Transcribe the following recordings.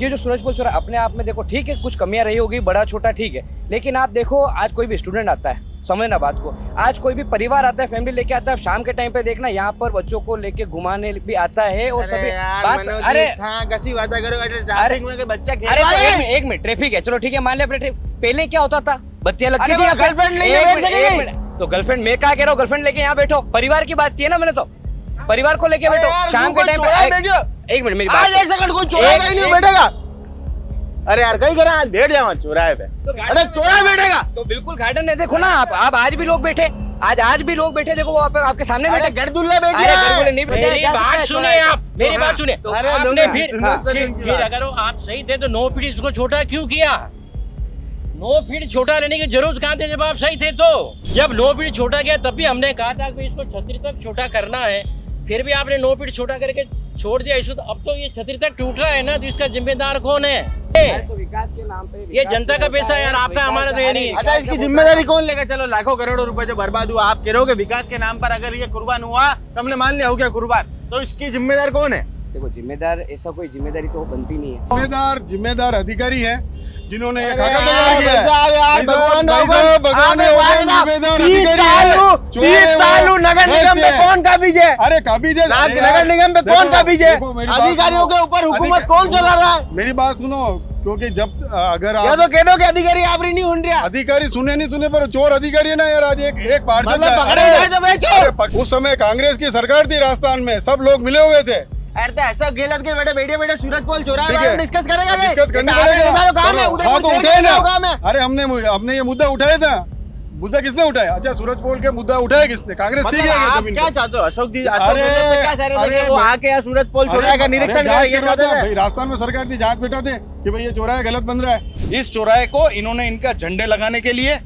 ये जो सूरजपोल चौराहा अपने आप में देखो ठीक है, कुछ कमियां रही होगी, बड़ा छोटा ठीक है, लेकिन आप देखो आज कोई भी स्टूडेंट आता है, समझना बात को, आज कोई भी परिवार आता है, फैमिली लेके आता है, शाम के टाइम पे देखना यहाँ पर बच्चों को लेके घुमाने भी आता है और सभी बात। अरे कैसी बात करो, ट्रैफिक में बच्चा खेल अरे रहा है। तो एक मिनट, ट्रैफिक है, चलो ठीक है, मान लिया अपने पहले क्या होता था, बत्तियां लगती थी, गर्लफ्रेंड लेके बैठ सकेगी। तो गर्लफ्रेंड मैं क्या कह रहा हूँ, गर्लफ्रेंड लेके यहाँ बैठो, परिवार की बात की है ना मैंने, तो परिवार को लेके बैठो शाम के टाइम पे। एक मिनट मेरी बात, एक सेकंड, कोई चौराहा ही नहीं बैठेगा। अरे यार कहीं करा, आज बैठ जाओ चौराहे पे। अरे चौराहे बैठेगा तो बिल्कुल गार्डन है, देखो ना आप आज भी लोग बैठे, आज भी लोग बैठे, देखो वो आपके सामने बैठे। गरदुल्ला बैठे अरे गरगुल्ले नहीं बैठे। मेरी बात सुने आप, मेरी बात सुने। अरे आपने फिर अगर आप सही थे तो 9 फीट इसको छोटा क्यों किया? 9 फीट छोटा रहने की जरूरत कहाँ थी जब आप सही थे तो? जब 9 फीट छोटा किया तब भी हमने कहा था कि इसको छतरी तक छोटा करना है, फिर भी आपने 9 फीट छोटा करके छोड़ दिया इसको। तो अब तो ये छतरी तक टूट रहा है ना, तो इसका जिम्मेदार कौन है? तो विकास के नाम पे ये जनता का पैसा है यार, आपका हमारा तो ये नहीं। अच्छा इसकी जिम्मेदारी कौन लेगा? चलो लाखों करोड़ों रुपए जो बर्बाद हुआ, आप कह रहे हो कि विकास के नाम पर अगर ये कुर्बान हुआ तो हमने मान लिया हो गया कुर्बान, तो इसकी जिम्मेदार कौन है? देखो जिम्मेदार, ऐसा कोई जिम्मेदारी तो बनती नहीं है। जिम्मेदार अधिकारी है जिन्होंने ये अरे खाका यार, तैयार किया है। भाई भाई साहब, साहब, भगवान ने जिम्मेदार अधिकारी है। 20 साल नगर निगम में कौन का बीज है? अरे कभी जे नगर निगम में कौन का बीज है? अधिकारियों के ऊपर हुकूमत कौन चला रहा है? मेरी बात सुनो, क्योंकि जब अगर या आप तो कह दो कि अधिकारी आप नहीं सुन रहा, अधिकारी सुने नहीं सुने पर चोर अधिकारी है ना यार। आज एक पार्षद मतलब पकड़े जाए तो बेचो। उस समय कांग्रेस की सरकार थी राजस्थान में, सब लोग मिले हुए थे। अरे तो ऐसा गलत के बेटे सूरजपोल चौराहे ठीक बारे है, में डिस्कस करेगा क्या? डिस्कस करनी काम पड़ेगा। है, हाँ तो उठाए ना। काम है। अरे हमने ये मुद्दा उठाया था। मुद्दा किसने उठाया? अच्छा सूरजपोल के मुद्दा उठाया किसने? कांग्रेस थी क्या आप जमीन क्या पे? चाहते हो? अशोक जी अरे, क्या चाह रहे थे? वो आके यहाँ सूरजपोल अरे, चौराहे का निरीक्षण अरे, जांच करेंगे, करवा चाहते था। थे? भाई राजस्थान में सरकार थी, जांच बैठा थे कि भाई ये चौराहा गलत बन रहा है। इस चौराहे को इन्होंने इनका झंडे लगाने के लिए,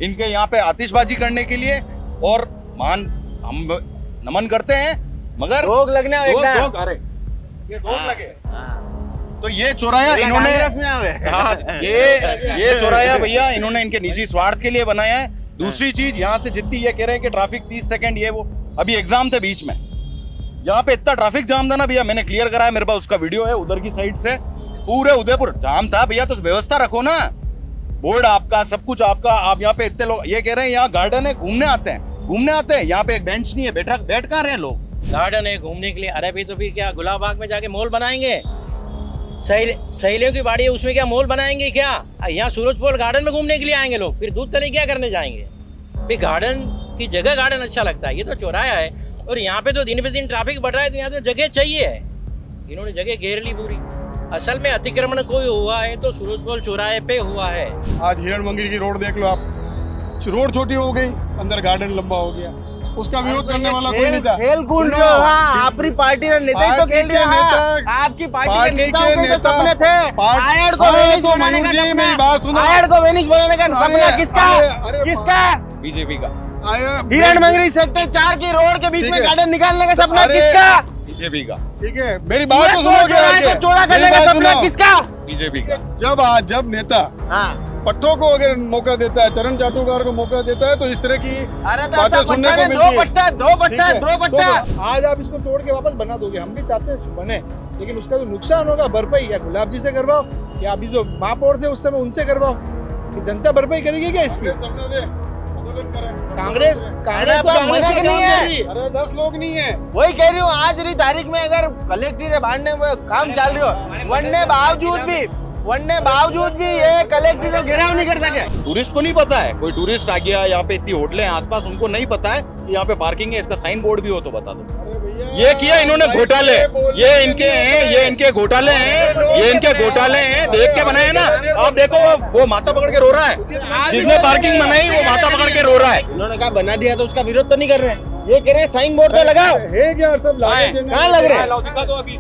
इनके यहाँ पे आतिशबाजी करने के लिए, और हम नमन करते हैं, मगर रोक लगने अरे ये रोक लगे तो ये चौराहा इन्होंने हाँ, ये चौराहा भैया इन्होंने इनके निजी स्वार्थ के लिए बनाया है। दूसरी चीज, यहाँ से जितनी ये कह रहे हैं कि ट्रैफिक 30 सेकंड ये वो, अभी एग्जाम थे बीच में, यहाँ पे इतना ट्रैफिक जाम था ना भैया, मैंने क्लियर कराया, मेरे पास उसका वीडियो है, उधर की साइड से पूरे उदयपुर जाम था भैया। तो व्यवस्था रखो ना, बोर्ड आपका, सब कुछ आपका, आप यहाँ पे इतने लोग ये कह रहे हैं यहाँ गार्डन है, घूमने आते हैं, यहाँ पे एक बेंच नहीं है, बैठ कहाँ रहे हैं लोग? गार्डन है घूमने के लिए। अरे भी तो फिर क्या गुलाब बाग में जाके मॉल बनाएंगे? सहेलियों की बाड़ी है, उसमें क्या मॉल बनाएंगे क्या? यहाँ सूरजपोल गार्डन में घूमने के लिए आएंगे लोग, फिर दूध तले क्या करने जाएंगे? भाई गार्डन की जगह गार्डन अच्छा लगता है, ये तो चौराहा है, और यहाँ पे तो दिन पे दिन ट्रैफिक बढ़ रहा है, तो यहाँ तो जगह चाहिए है, इन्होंने जगह घेर ली पूरी। असल में अतिक्रमण कोई हुआ है तो सूरजपोल चौराहे पे हुआ है। आज हिरण मंदिर की रोड देख लो आप, रोड छोटी हो गई, अंदर गार्डन लंबा हो गया, उसका विरोध करने वाला कोई नहीं था। खेल कूद रहे हो, हाँ, आपकी पार्टी ने नेता ही तो खेल रहे हैं। आपकी पार्टी के नेताओं के जो सपने थे, आयड को वेनिस बनाने का सपना, मेरी बात सुनो, आयड को वेनिस बनाने का सपना किसका? बीजेपी का। हिरण मंगरी सेक्टर 4 की रोड के बीच ठीक में है। गार्डन निकालने का सपना अरे, किसका? बीजेपी का। ठीक है, मेरी बात तो सुनो, चौड़ा करने का सपना किसका? बीजेपी का। जब नेता हाँ, पट्टों को अगर मौका देता है, चरण चाटुकार को मौका देता है, तो इस तरह की अरे तो बातें ऐसा सुनने पट्टा को ने मिलती है। दो पट्टा। तो आज आप इसको तोड़ के वापस बना दोगे, हम भी चाहते हैं बने, लेकिन उसका जो नुकसान होगा भरपाई या गुलाब जी से करवाओ या अभी जो महापौर थे उस समय उनसे करवाओ। कि जनता भरपाई करेगी क्या इसकी? कांग्रेस मना नहीं है। अरे 10 लोग नहीं है। वही कह रही हूँ, आज की तारीख में अगर कलेक्टर ने बांटने में काम चल रही हो, वरने बावजूद भी ये कलेक्टर ने घेराव नहीं कर सके। टूरिस्ट को नहीं पता है, कोई टूरिस्ट आ गया यहाँ पे, इतनी होटलें हैं आसपास, उनको नहीं पता है कि यहाँ पे पार्किंग है, इसका साइन बोर्ड भी हो तो बता दो। ये किया इन्होंने घोटाले, ये इनके हैं, ये इनके घोटाले हैं, देख के बनाए ना। आप देखो वो माथा पकड़ के रो रहा है, जिसने पार्किंग बनाई वो माथा पकड़ के रो रहा है। उन्होंने कहा बना दिया तो उसका विरोध तो नहीं कर रहे, ये कह रहे हैं साइन बोर्ड तो लगाओ। है क्या सब लाए? कहाँ लग रहे हैं? दिखा दो अभी,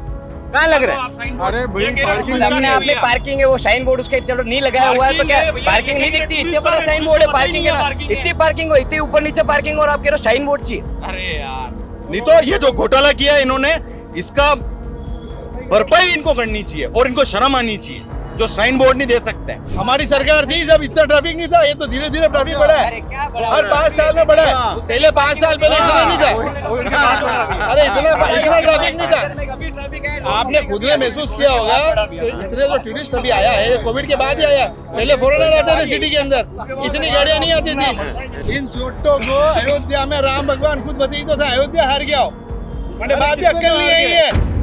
कहाँ लग रहे हैं? अरे भाई पार्किंग अपने आप में पार्किंग है, वो साइन बोर्ड उसके चलो नहीं लगाया हुआ है तो क्या पार्किंग नहीं दिखती? इतने बड़ा साइन बोर्ड है, पार्किंग है ना, इतनी पार्किंग हो, इतनी ऊपर नीचे पार्किंग, और आप कह रहे हो साइन बोर्ड चाहिए? अरे यार, नहीं तो ये जो घोटाला किया इन्होंने, इसका भरपाई इनको करनी चाहिए और इनको शर्म आनी चाहिए। जो साइन बोर्ड नहीं दे सकते हैं। हमारी सरकार थी जब इतना ट्रैफिक नहीं था, ये तो धीरे धीरे ट्रैफिक बढ़ा है, अरे क्या बड़ा हर 5 साल में बढ़ा है। पहले 5 साल पहले इतना नहीं था, अरे इतना ट्रैफिक नहीं था। अभी ट्रैफिक है, आपने खुद ने महसूस किया होगा कि इतने जो टूरिस्ट अभी आया है, ये कोविड के बाद ही आया है। पहले फॉरेनर आते थे सिटी के अंदर, इतनी गाड़ियां नहीं आती थी। इन चोटों को अयोध्या में राम भगवान खुद बताई तो था, अयोध्या हार गया हो, मैंने बात भी अक्कल नहीं आई है।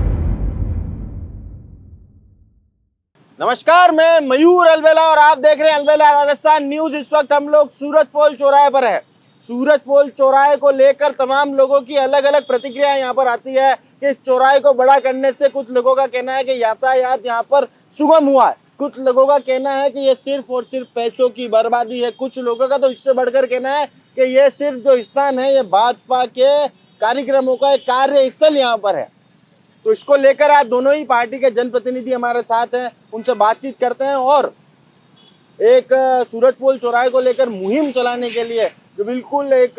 नमस्कार, मैं मयूर अलवेला और आप देख रहे हैं अलवेला राजस्थान न्यूज। इस वक्त हम लोग सूरजपोल चौराहे पर है। सूरजपोल चौराहे को लेकर तमाम लोगों की अलग अलग प्रतिक्रिया यहाँ पर आती है कि इस चौराहे को बड़ा करने से कुछ लोगों का कहना है कि यातायात यहाँ पर सुगम हुआ है, कुछ लोगों का कहना है कि ये सिर्फ और सिर्फ पैसों की बर्बादी है, कुछ लोगों का तो इससे बढ़कर कहना है कि ये सिर्फ जो स्थान है ये भाजपा के कार्यक्रमों का एक कार्य स्थल यहाँ पर है। तो इसको लेकर आज दोनों ही पार्टी के जनप्रतिनिधि हमारे साथ हैं, उनसे बातचीत करते हैं और एक सूरजपोल चौराहे को लेकर मुहिम चलाने के लिए जो बिल्कुल एक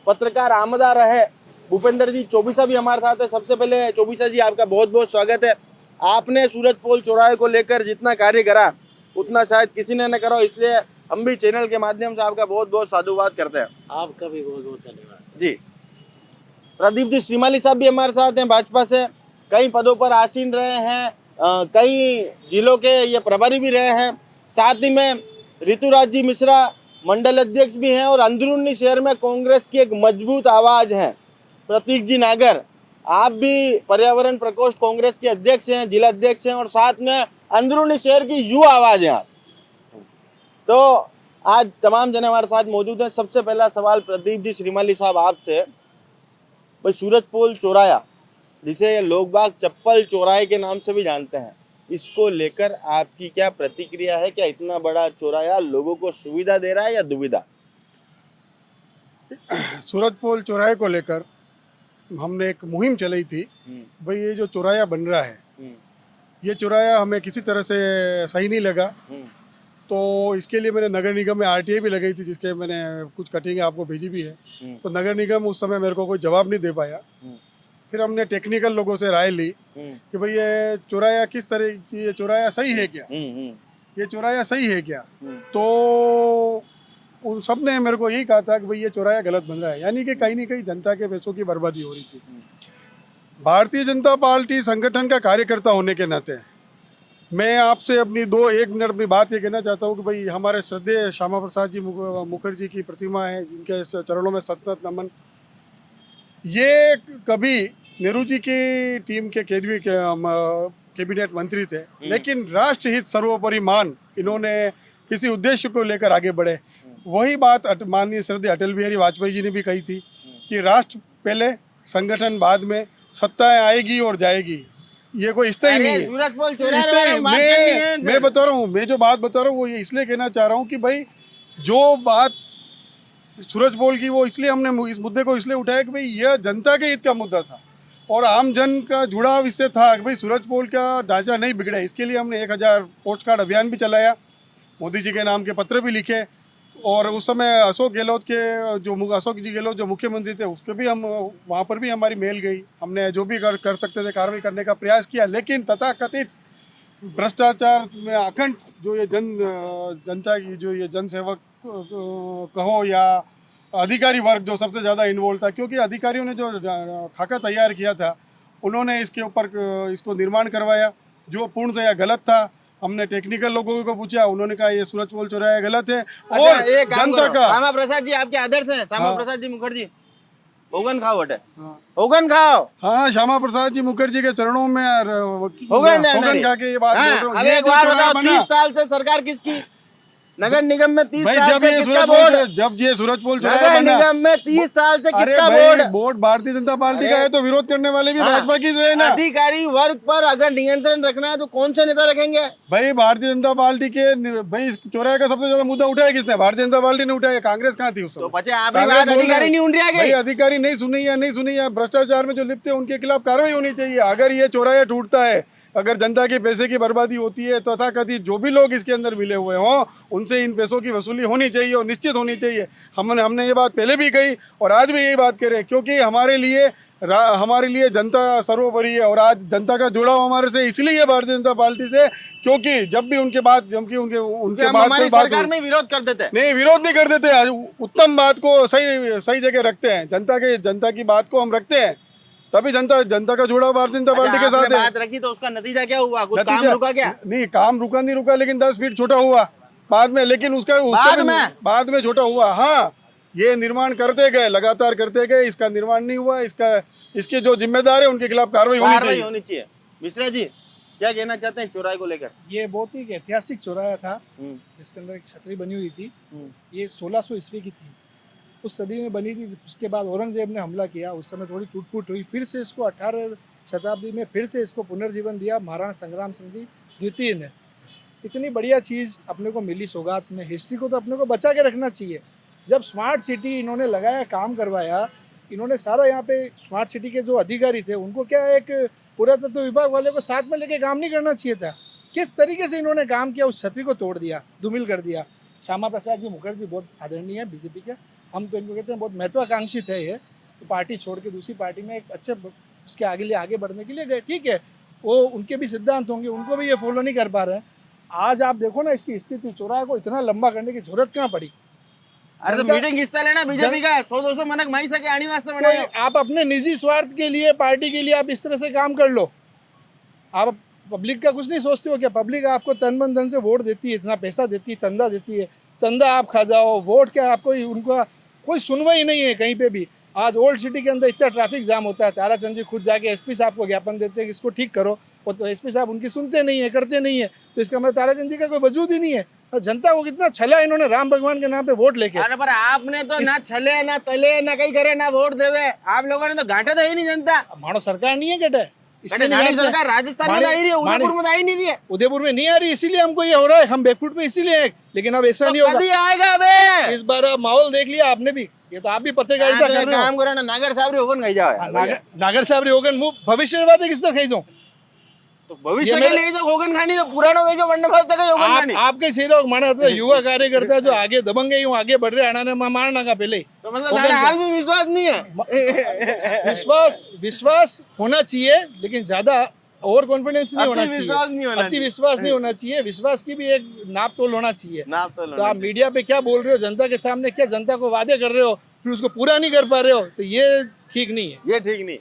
पत्रकार आमदार है भूपेंद्र जी चौबीसा भी हमारे साथ है। सबसे पहले चौबीसा जी आपका बहुत बहुत स्वागत है। आपने सूरजपोल चौराहे को लेकर जितना कार्य करा उतना शायद किसी ने न करा, इसलिए हम भी चैनल के माध्यम से आपका बहुत बहुत साधुवाद करते हैं। आपका भी बहुत बहुत धन्यवाद जी। प्रदीप जी श्रीमाली साहब भी हमारे साथ हैं, भाजपा से कई पदों पर आसीन रहे हैं, कई जिलों के ये प्रभारी भी रहे हैं। साथ ही में ऋतुराज जी मिश्रा मंडल अध्यक्ष भी हैं और अंदरूनी शहर में कांग्रेस की एक मजबूत आवाज़ है। प्रतीक जी नागर, आप भी पर्यावरण प्रकोष्ठ कांग्रेस के अध्यक्ष हैं, जिला अध्यक्ष हैं और साथ में अंदरूनी शहर की युवा आवाज़ है आप। तो आज तमाम जने हमारे साथ मौजूद हैं। सबसे पहला सवाल प्रदीप जी श्रीमाली साहब आपसे, भाई सूरजपोल चौराहा जिसे लोग बाग चप्पल चौराहे के नाम से भी जानते हैं, इसको लेकर आपकी क्या प्रतिक्रिया है? क्या इतना बड़ा चौराहा लोगों को सुविधा दे रहा है या दुविधा? सूरजपोल चौराहे को लेकर हमने एक मुहिम चलाई थी, भाई ये जो चौराहा बन रहा है ये चौराहा हमें किसी तरह से सही नहीं लगा, तो इसके लिए मैंने नगर निगम में आरटीआई भी लगाई थी, जिसके मैंने कुछ कटिंग आपको भेजी भी है। तो नगर निगम उस समय मेरे को कोई जवाब नहीं दे पाया। फिर हमने टेक्निकल लोगों से राय ली कि भाई ये चौराहा किस तरह की, ये चौराहा सही है क्या, ये चौराहा सही है क्या। तो उन सब ने मेरे को यही कहा था कि भाई ये चौराहा गलत बन रहा है, यानी कि कहीं ना कहीं जनता के पैसों की बर्बादी हो रही थी। भारतीय जनता पार्टी संगठन का कार्यकर्ता होने के नाते मैं आपसे अपनी 1 मिनट अपनी बात ये कहना चाहता हूँ कि भाई हमारे श्रद्धेय श्यामा प्रसाद जी मुखर्जी की प्रतिमा है, जिनके चरणों में सतत नमन। ये कभी नेहरू जी की टीम के कैबिनेट मंत्री थे, लेकिन राष्ट्रहित सर्वोपरि मान इन्होंने किसी उद्देश्य को लेकर आगे बढ़े। वही बात माननीय श्रद्धेय अटल बिहारी वाजपेयी जी ने भी कही थी कि राष्ट्र पहले संगठन बाद में, सत्ताएं आएगी और जाएगी, ये कोई इस्ता ही नहीं है। सूरजपोल चौराहे मैं बता रहा हूँ, मैं जो बात बता रहा हूँ वो ये इसलिए कहना चाह रहा हूँ कि भाई जो बात सूरजपोल की वो इसलिए हमने इस मुद्दे को इसलिए उठाया कि भाई यह जनता के हित का मुद्दा था और आम जन का जुड़ाव इससे था कि भाई सूरजपोल का ढांचा नहीं बिगड़े। इसके लिए हमने 1000 पोस्ट कार्ड अभियान भी चलाया, मोदी जी के नाम के पत्र भी लिखे और उस समय अशोक गहलोत जी गहलोत जो मुख्यमंत्री थे उसके भी हम वहाँ पर भी हमारी मेल गई। हमने जो भी कर सकते थे कार्रवाई करने का प्रयास किया, लेकिन तथाकथित भ्रष्टाचार में अखंड जो ये जनता की जो ये जनसेवक कहो या अधिकारी वर्ग जो सबसे ज़्यादा इन्वॉल्व था, क्योंकि अधिकारियों ने जो खाका तैयार किया था उन्होंने इसके ऊपर इसको निर्माण करवाया जो पूर्णतया गलत था। हमने टेक्निकल लोगों को पूछा, उन्होंने कहा ये सूरजपोल चौराहा गलत है। और जनता का श्यामा प्रसाद जी आपके आदर्श हैं, श्यामा प्रसाद जी मुखर्जी, होगन खाओ बटे, होगन खाओ। हाँ, श्यामा प्रसाद जी मुखर्जी के चरणों में होगन खा के ये बात बोल रहा हूँ। ये एक बात बताओ, 30 साल से सरकार किसकी? नगर निगम में 30 साल से किसका बोर्ड? जब ये सूरजपोल नगर निगम में 30 साल से किसका बोर्ड भारतीय जनता पार्टी का है, तो विरोध करने वाले भी भाजपा की रहे ना। अधिकारी वर्ग पर अगर नियंत्रण रखना है तो कौन से नेता रखेंगे? भाई भारतीय जनता पार्टी के भाई चौराहे का सबसे ज्यादा मुद्दा उठाया किसने? भारतीय जनता पार्टी ने उठाया, कांग्रेस कहाँ थी उस समय? अधिकारी नहीं उन रहा, अधिकारी नहीं सुनी है भ्रष्टाचार में जो लिप्त है उनके खिलाफ कार्रवाई होनी चाहिए। अगर ये चौराहा टूटता है, अगर जनता के पैसे की बर्बादी होती है, तो तथाकथित जो भी लोग इसके अंदर मिले हुए हों उनसे इन पैसों की वसूली होनी चाहिए और निश्चित होनी चाहिए। हमने ये बात पहले भी कही और आज भी यही बात करें, क्योंकि हमारे लिए हमारे लिए जनता सर्वोपरि है और आज जनता का जुड़ाव हमारे से इसलिए है भारतीय जनता पार्टी से, क्योंकि जब भी उनके बाद उनके हम बाद हमारी कोई बात सरकार में विरोध कर देते हैं। नहीं, विरोध नहीं कर देते, उत्तम बात को सही जगह रखते हैं, जनता की बात को हम रखते हैं, तभी जनता का जुड़ाव भारतीय जनता पार्टी के अच्छा, साथ आपने है। बात रखी तो उसका नतीजा क्या हुआ? कुछ काम नतीजा- रुका क्या? नहीं, काम नहीं रुका, लेकिन 10 फीट छोटा हुआ बाद में, लेकिन बाद में छोटा हुआ। हाँ, ये निर्माण करते गए, लगातार करते गए, इसका निर्माण नहीं हुआ, इसके जो जिम्मेदार है उनके खिलाफ कार्रवाई होनी चाहिए। मिश्रा जी क्या कहना चाहते हैं चौराहे को लेकर? ये बहुत ही ऐतिहासिक चौराहा था जिसके अंदर एक छतरी बनी हुई थी। ये 1600 ईस्वी की थी, उस सदी में बनी थी। उसके बाद औरंगजेब ने हमला किया, उस समय थोड़ी टूट फूट हुई, फिर से इसको 18वीं शताब्दी में फिर से इसको पुनर्जीवन दिया महाराणा संग्राम सिंह जी द्वितीय ने। इतनी बढ़िया चीज़ अपने को मिली सौगात में, हिस्ट्री को तो अपने को बचा के रखना चाहिए। जब स्मार्ट सिटी इन्होंने लगाया, काम करवाया, इन्होंने सारा यहाँ पे स्मार्ट सिटी के जो अधिकारी थे उनको क्या एक पुरातत्व विभाग वाले को साथ में लेके काम नहीं करना चाहिए था? किस तरीके से इन्होंने काम किया, उस छतरी को तोड़ दिया, धूमिल कर दिया। श्यामा प्रसाद जी मुखर्जी बहुत आदरणीय है बीजेपी के, हम तो इनको कहते हैं बहुत महत्वाकांक्षी थे। ये तो पार्टी छोड़ के दूसरी पार्टी में एक अच्छे उसके आगे बढ़ने के लिए गए, ठीक है, वो उनके भी सिद्धांत होंगे, उनको भी ये फॉलो नहीं कर पा रहे हैं। आज आप देखो ना इसकी स्थिति, चौराहे को इतना लंबा करने की जरूरत कहाँ पड़ी? अरे तो मीटिंग हिस्सा लेना बीजेपी का 100-200 मनक माई सके आनी वास्ते कोई बनाए। आप अपने निजी स्वार्थ के लिए, पार्टी के लिए आप इस तरह से काम कर लो। आप पब्लिक का कुछ नहीं सोचते हो क्या? पब्लिक आपको तन मन धन से वोट देती है, इतना पैसा देती है, चंदा देती है, चंदा आप खा जाओ, वोट क्या आपको उनका कोई सुनवाई नहीं है कहीं पे भी। आज ओल्ड सिटी के अंदर इतना ट्रैफिक जाम होता है, ताराचंद जी खुद जाके एसपी साहब को ज्ञापन देते हैं कि इसको ठीक करो, वो तो एसपी साहब उनकी सुनते नहीं है, करते नहीं है, तो इसका मतलब ताराचंद जी का कोई वजूद ही नहीं है। और जनता को कितना छला इन्होंने राम भगवान के नाम पे वोट लेके। अरे पर आपने तो ना छले ना तले ना कहीं करे ना वोट देवे, आप लोगों ने तो घाटे तो ही नहीं जनता। मानो सरकार नहीं है कटे, इसलिए नहीं घाटी आ रही। सरकार राजस्थान में आई रही है, उदयपुर में आई नहीं रही है। उदयपुर में नहीं आ रही, इसीलिए हमको ये हो रहा है, हम बैकफुट पे इसीलिए हैं। लेकिन अब ऐसा नहीं तो कभी होगा। आएगा बे? इस बार माहौल देख लिया आपने भी, ये तो आप भी पत्रकारिता कर रहे हो। काम करो ना, नागर साहब रे होगन खाई जाओ यार। नागर साहब रे होगन मु भविष्यवादी किस तरह खाई जाऊं? तो भविष्य के लिए जो होगन खानी जो पुरानो वे जो मंडप तक होगन खानी। आपके लोग माना था युवा कार्यकर्ता जो आगे दबंगे यूं आगे बढ़ रहे आना ने मारना का पहले। तो मतलब हाल में विश्वास नहीं है। विश्वास होना चाहिए, लेकिन ज्यादा ओवर कॉन्फिडेंस नहीं होना चाहिए, अति विश्वास नहीं होना चाहिए। विश्वास की भी एक नाप तोल होना चाहिए। तो आप मीडिया पे क्या बोल रहे हो, जनता के सामने क्या जनता को वादे कर रहे हो, फिर उसको पूरा नहीं कर पा रहे हो, तो ये ठीक नहीं है। ये ठीक नहीं।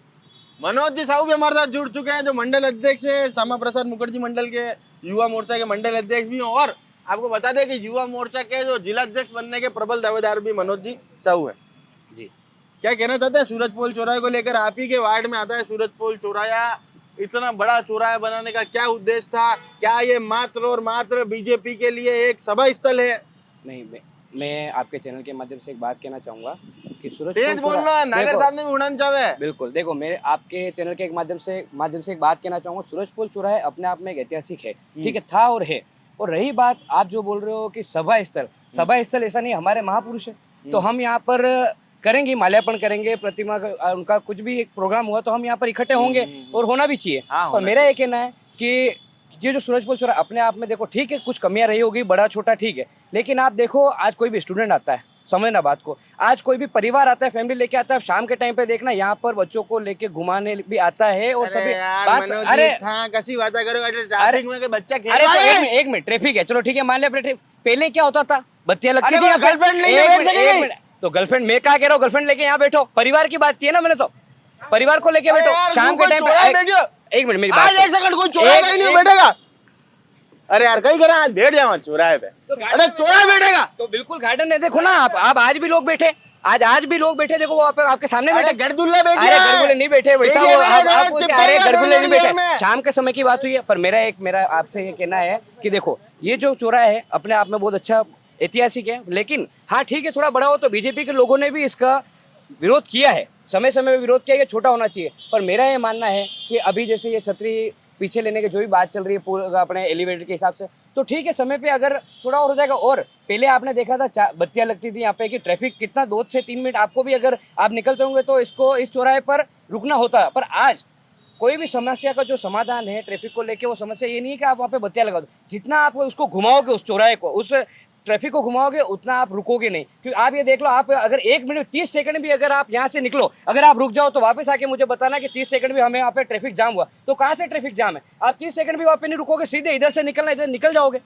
मनोज जी साहू भी हमारे साथ जुड़ चुके हैं, जो मंडल अध्यक्ष है श्यामा प्रसाद मुखर्जी मंडल के, युवा मोर्चा के मंडल अध्यक्ष भी हैं। और आपको बता दें कि युवा मोर्चा के जो जिला अध्यक्ष बनने के प्रबल दावेदार भी मनोज जी साहू है जी। क्या कहना चाहते हैं सूरज पोल चौराहे को लेकर? आप ही के वार्ड में आता है सूरज पोल चौराहा, इतना बड़ा चौराहा बनाने का क्या उद्देश्य था? क्या ये मात्र और मात्र बीजेपी के लिए एक सभा स्थल है? नहीं, मैं आपके चैनल के माध्यम से एक बात कहना चाहूँगा कि सूरज तेज पोल बोल चौराहा- रहा है, नागर देखो, साहब ने भी उड़ान चाहे। बिल्कुल, देखो मेरे आपके चैनल के एक माध्यम से एक बात कहना चाहूँगा। सूरज पोल चौराहा अपने आप में एक ऐतिहासिक है, ठीक है, था और है। और रही बात आप जो बोल रहे हो कि सभा स्थल ऐसा नहीं, हमारे महापुरुष है, तो हम यहाँ पर करेंगे, माल्यार्पण करेंगे, प्रतिमा उनका कुछ भी एक प्रोग्राम हुआ तो हम यहाँ पर इकट्ठे होंगे और होना भी चाहिए। हाँ, और मेरा ये कहना है कि ये जो सूरज पोल चौराहा अपने आप में देखो ठीक है, कुछ कमियां रही होगी, बड़ा छोटा ठीक है, लेकिन आप देखो आज कोई भी स्टूडेंट आता है, समझना बात को, आज कोई भी परिवार आता है, फैमिली लेके आता है, शाम के टाइम पे देखना यहाँ पर बच्चों को लेके घुमाने भी आता है और सभी अरे कैसी बात करो, ट्रैफिक में बच्चा खेल अरे रहा तो है। एक मिनट, ट्रैफिक है, चलो ठीक है, मान लिया ट्रैफिक। पहले क्या होता था, बत्तियां लगती अरे थी, गर्लफ्रेंड लेके बैठ सकेगी? तो गर्लफ्रेंड, मैं क्या कह रहा हूँ, गर्लफ्रेंड लेके यहाँ बैठो, परिवार की बात की है ना मैंने, तो परिवार को लेके बैठो शाम के टाइम पे। एक मिनट मेरी बात, एक सेकंड, कोई चौराहे पे नहीं बैठेगा। अरे यार कहीं करा, आज बैठ जाओ चौराहे पे। अरे चौराहे बैठेगा तो बिल्कुल गार्डन है, देखो ना आप आज भी लोग बैठे, आज भी लोग बैठे, देखो वो आपके सामने बैठे। गरदुल्ला बैठ अरे गरगुले नहीं बैठे वैसा, देखिए, वो मेरा आप चिपका अरे हुआ गरगुले नहीं डोरियर बैठे, में। शाम के समय की बात हुई है। पर मेरा आपसे ये कहना है कि देखो ये जो चौराहा है अपने आप में बहुत अच्छा ऐतिहासिक है, लेकिन हाँ ठीक है, थोड़ा बड़ा हो, तो बीजेपी के लोगों ने भी इसका विरोध किया है, समय समय में विरोध किया, ये छोटा होना चाहिए। पर मेरा ये मानना है कि अभी जैसे ये छतरी पीछे लेने की जो भी बात चल रही है अपने एलिवेटर के हिसाब से, तो ठीक है, समय पे अगर थोड़ा और हो जाएगा। और पहले आपने देखा था बत्तियां लगती थी यहाँ पे कि ट्रैफिक कितना 2 से 3 मिनट आपको भी अगर आप निकलते होंगे तो इस चौराहे पर रुकना होता। पर आज कोई भी समस्या का जो समाधान है ट्रैफिक को लेके, वो समस्या ये नहीं है कि आप वहाँ पे बत्तियां लगा दो, जितना आप उसको घुमाओगे उस चौराहे को, उस ट्रैफिक को घुमाओगे उतना आप रुकोगे नहीं, क्योंकि आप ये देख लो, आप अगर 1 मिनट 30 सेकंड भी अगर आप यहाँ से निकलो, अगर आप रुक जाओ तो वापस आके मुझे बताना कि 30 सेकंड भी हमें यहाँ पे ट्रैफिक जाम हुआ, तो कहाँ से ट्रैफिक जाम है? आप 30 सेकंड भी वहाँ पे नहीं रुकोगे, सीधे इधर से निकलना, इधर निकल जाओगे,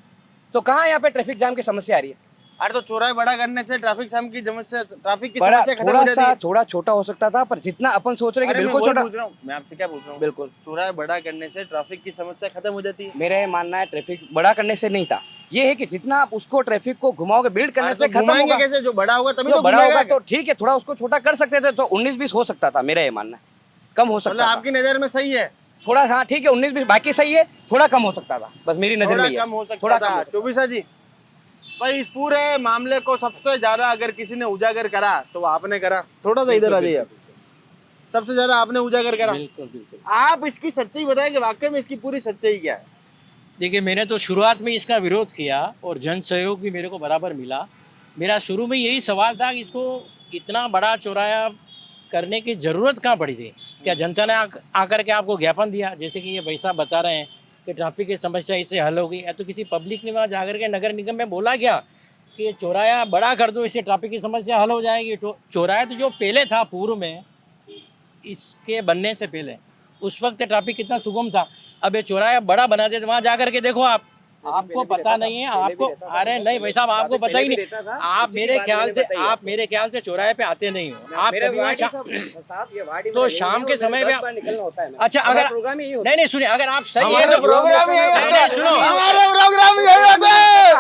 तो कहाँ यहाँ पे ट्रैफिक जाम की समस्या आ रही है? अरे तो चौराहे बड़ा करने से ट्रैफिक जाम की समस्या, ट्रैफिक की बड़ा समस्या खत्म हो थोड़ा जाती सा है। थोड़ा छोटा हो सकता था, पर जितना अपन सोच रहे हैं कि अरे मैं बिल्कुल वही छोटा, पूछ रहा हूँ, मैं आपसे क्या पूछ रहा हूँ, बिल्कुल चौराहे बड़ा करने से ट्रैफिक की समस्या खत्म हो जाती है। मेरा ये मानना है ट्रैफिक बड़ा करने से नहीं था, ये है कि जितना आप उसको ट्रैफिक को घुमाओगे, बिल्ड करने से तो खत्म घुमाएंगे होगा। कैसे? जो बड़ा होगा तभी जो तो बड़ा होगा घुमाएगा। तो ठीक है, थोड़ा उसको छोटा कर सकते थे, तो 19-20 हो सकता था, मेरा ये मानना है, कम हो मतलब सकता था आपकी नजर में सही है, थोड़ा, हाँ ठीक है 19-20 बाकी सही है, थोड़ा कम हो सकता था, बस मेरी नजर थोड़ा में ये है। कम हो सकता थोड़ा कम था। हो सकता था। चौबीसा जी भाई, इस पूरे मामले को सबसे ज्यादा अगर किसी ने उजागर करा तो वो आपने करा। थोड़ा सा इधर आ जाइए आप। सबसे ज्यादा आपने उजागर करा। बिल्कुल बिल्कुल। आप इसकी सच्चाई बताएं कि वाकई में इसकी पूरी सच्चाई क्या है। देखिए, मैंने तो शुरुआत में इसका विरोध किया और जन सहयोग भी मेरे को बराबर मिला। मेरा शुरू में यही सवाल था कि इसको इतना बड़ा चौराहा करने की ज़रूरत कहाँ पड़ी थी? क्या जनता ने आकर के आपको ज्ञापन दिया, जैसे कि ये भाई साहब बता रहे हैं कि ट्रैफिक की समस्या इससे हल होगी, या तो किसी पब्लिक ने वहाँ जाकर के नगर निगम में बोला क्या कि ये चौराहा बड़ा कर दो, इससे ट्रैफिक की समस्या हल हो जाएगी? तो चौराहा तो जो पहले था पूर्व में, इसके बनने से पहले, उस वक्त ट्रैफिक कितना सुगम था। अब ये चौराहा बड़ा बना देते, वहाँ जाकर के देखो आपको पता नहीं है, आपको, अरे नहीं भाई साहब, आपको पता ही नहीं। आप मेरे ख्याल से चौराहे पे आते नहीं हो। आप कभी वहाँ तो शाम के समय में निकलना होता है। अच्छा, अगर प्रोग्राम ही नहीं सुनिए, अगर आप सही है हमारे तो प्रोग्राम ही यही नहीं सुनो, हमारे प्रोग्राम यही होते हैं।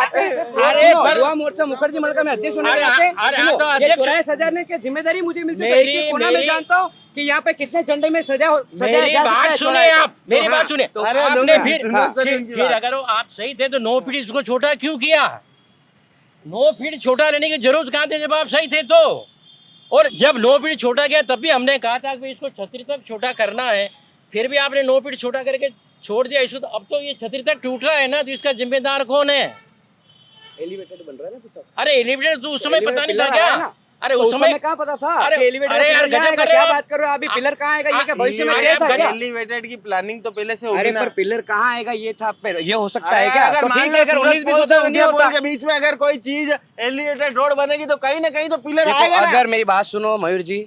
अरे पर युवा मोर्चा मुखर्जी मंडल का मैं अध्यक्ष होने के अरे, नाते, अरे, सुनो, तो ये अध्यक्ष- चौराहे सजाने की जिम्मेदारी मुझे मिलती है। मेरी- एक कोना में मेरी- जानता हूँ कि यहाँ पे कितने झंडे में सजाया मेरी जा सकता बात है सुनिए चौराहे को। आप, मेरी तो बात हाँ, सुनिए। तो अरे आपने दोनों- फिर सुनो सर इनकी फिर बात। अगर वो आप सही थे तो 9 फीट इसको छोटा क्यों किया? 9 फीट छोटा रहने की जरूरत कहाँ थी जब आप सही थे तो? और जब 9 फीट छोटा गया तब भी हमने कहा था कि इसको छतरी तक छोटा करना है, फिर भी आपने 9 फीट छोटा करके छोड़ दिया इसको। तो अब तो ये छतरी तक टूट रहा है ना, तो इसका जिम्मेदार कौन है? एलिवेटेड बन रहा है ना सब। अरे एलिवेटर तो उस समय एलिवेटेड पता नहीं था पिलर आया क्या? ना? अरे तो उस समय कहाँ पता था? अरे- कि एलिवेटेड अरे यार, पिलर गजब आएगा, कर रहे क्या हो बात कर रहे हो आप? पिलर कहाँ आएगा? ये क्या भविष्य में अरे क्या आप था क्या? एलिवेटेड की प्लानिंग तो पहले से होगी अरे ना। पर पिलर कहाँ आएगा ये था, ये हो सकता अरे है क्या? अगर तो मान ठीक लो है, अगर सूरत 19-20 पोल होता से तो नहीं उदयपुर होता। के बीच में अगर कोई चीज एलिवेटेड रोड बनेगी तो कहीं ना कहीं तो पिलर देखो, आएगा ना। अगर मेरी बात सुनो मयूर जी,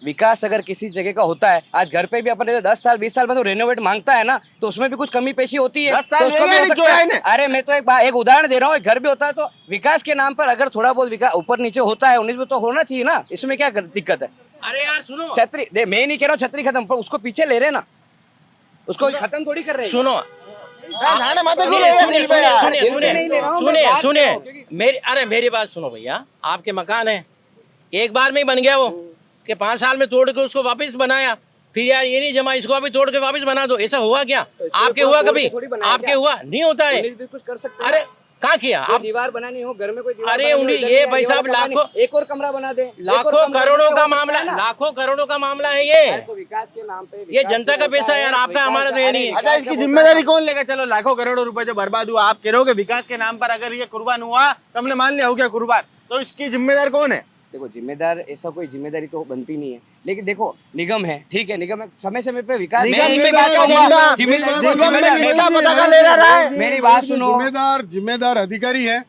विकास अगर किसी जगह का होता है, आज घर पे भी अपन 10 साल 20 साल में तो रेनोवेट मांगता है ना, तो उसमें भी कुछ कमी पेशी होती है। 10 साल तो उसको लगेगा भी हो नहीं सकता है। चौराहे ने। अरे मैं तो एक उदाहरण दे रहा हूँ, एक घर भी होता है तो विकास के नाम पर अगर थोड़ा बहुत विकास ऊपर नीचे होता है 19 में तो होना चाहिए ना, इसमें क्या दिक्कत है? अरे यार सुनो, छतरी दे, मैं नहीं कह रहा हूँ छतरी खत्म, पर उसको पीछे ले रहे ना, उसको खत्म थोड़ी कर रहे हैं। सुनो, धाने माथे क्यों सुनिए ले सुनिए रहे हैं? सुनिए सुनिए नहीं ले रहा हूँ, मैं सुनिए बात कर रहा हूँ, सुनिए मेरी बात सुनो भैया। आपके मकान है, एक बार में ही बन गया वो कि 5 साल में तोड़ के उसको वापस बनाया, फिर यार ये नहीं जमा, इसको अभी तोड़ के वापस बना दो, ऐसा हुआ क्या? आपके हुआ कभी? आपके हुआ नहीं होता है। 19 भी कुछ कर सकते हैं। अरे कहाँ किया कोई आप? दीवार बनानी हो घर में, कोई दीवार अरे बनानी हो, उन्हीं- इधर ये में भाई वाला साहब कमरा नहीं, लाखों- एक और कमरा बना दे, लाखों करोड़ों का मामला, लाखों करोड़ों का मामला है ये। तो विकास के नाम पे ये जनता का पैसा है यार, आपका हमारा तो ये नहीं है। अच्छा, इसकी जिम्मेदारी कौन लेगा? चलो लाखों करोड़ों रुपए जो बर्बाद हुआ, आप कह रहे हो कि विकास के नाम पर अगर ये कुर्बान हुआ तो हमने मान लिया हो गया कुर्बान, तो इसकी जिम्मेदार कौन है? देखो जिम्मेदार ऐसा कोई जिम्मेदारी तो बनती नहीं है, लेकिन देखो निगम है, ठीक है, निगम है, समय समय पे विकास निगम मैं में इनमें क्या बात करूंगा। झंडा? जिम्मेदार- निगम में जिम्मेदार- निगम पता का ले रहा है। मेरी बात सुनो, जिम्मेदार अधिकारी है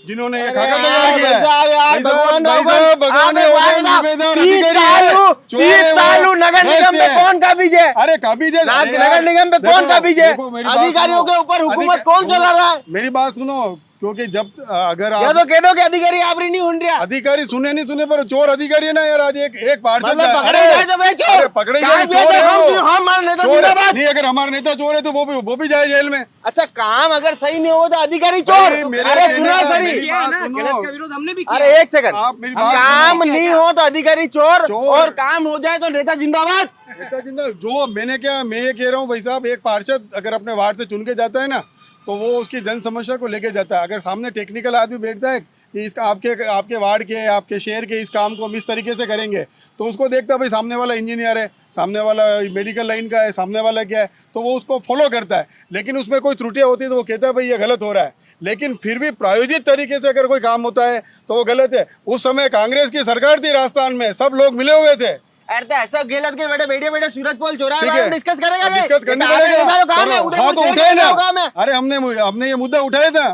जिन्होंने अरे खाका यार, तैयार किया है। भाई साहब, भाई भगवान साहब, भगवान ने वो जिम्मेदार अधिकारी है। चोर है वो, नगर निगम भ्रष्ट पे है। कौन काबिज है? अरे काबिज है। नगर निगम पे कौन काबिज है? देखो, मेरी बात अधिकारियों सुनो। के ऊपर हुकूमत कौन चला रहा है? मेरी बात सुनो, क्योंकि जब अगर या आप तो कह दो कि अधिकारी आप नहीं सुन रहा, अधिकारी सुने नहीं सुने पर चोर अधिकारी है ना यार। आज एक पार्षद मतलब है। पकड़े अरे, जाए तो बेचो। अरे पकड़े कहाँ जाए, बेचो? चोर है वो। हम मान लेते चोर है। जिंदाबाद। नहीं, अगर हमारा नेता चोर है तो वो भी जाए जेल में। अच्छा, काम अगर सही नहीं हो तो अधिकारी चोर। भाई, मेरे अरे कहने सुनो का- सरी, मेरी बात ना, सुनो। गलत का विरोध हमने भी किया। अरे एक सेकंड, आप मेरी बात काम सुनो। नहीं हो तो अधिकारी चोर, चोर। और काम हो जाए तो नेता जिंदाबाद। नेता जिंदा जो मैं ये कह रहा हूँ भाई साहब, एक पार्षद अगर अपने वार्ड से चुन के जाता है ना तो वो उसकी जन समस्या को लेके जाता है। अगर सामने टेक्निकल आदमी बैठता है कि इसका आपके वार्ड के, आपके शहर के इस काम को हम इस तरीके से करेंगे, तो उसको देखता है भाई सामने वाला इंजीनियर है, सामने वाला मेडिकल लाइन का है, सामने वाला क्या है, तो वो उसको फॉलो करता है। लेकिन उसमें कोई त्रुटियाँ होती है तो वो कहता है भाई ये गलत हो रहा है। लेकिन फिर भी प्रायोजित तरीके से अगर कोई काम होता है तो वो गलत है। उस समय कांग्रेस की सरकार थी राजस्थान में, सब लोग मिले हुए थे। अरे तो ऐसा गलत के बेटे सूरज पोल चौराहे ठीक बारे है, में डिस्कस करेगा, डिस्कस करनी काम है, पड़ेगा। काम है, करो। उधर हाँ तो कुछ उठाए नहीं ना। होगा हमें। अरे हमने ये मुद्दा उठाया था।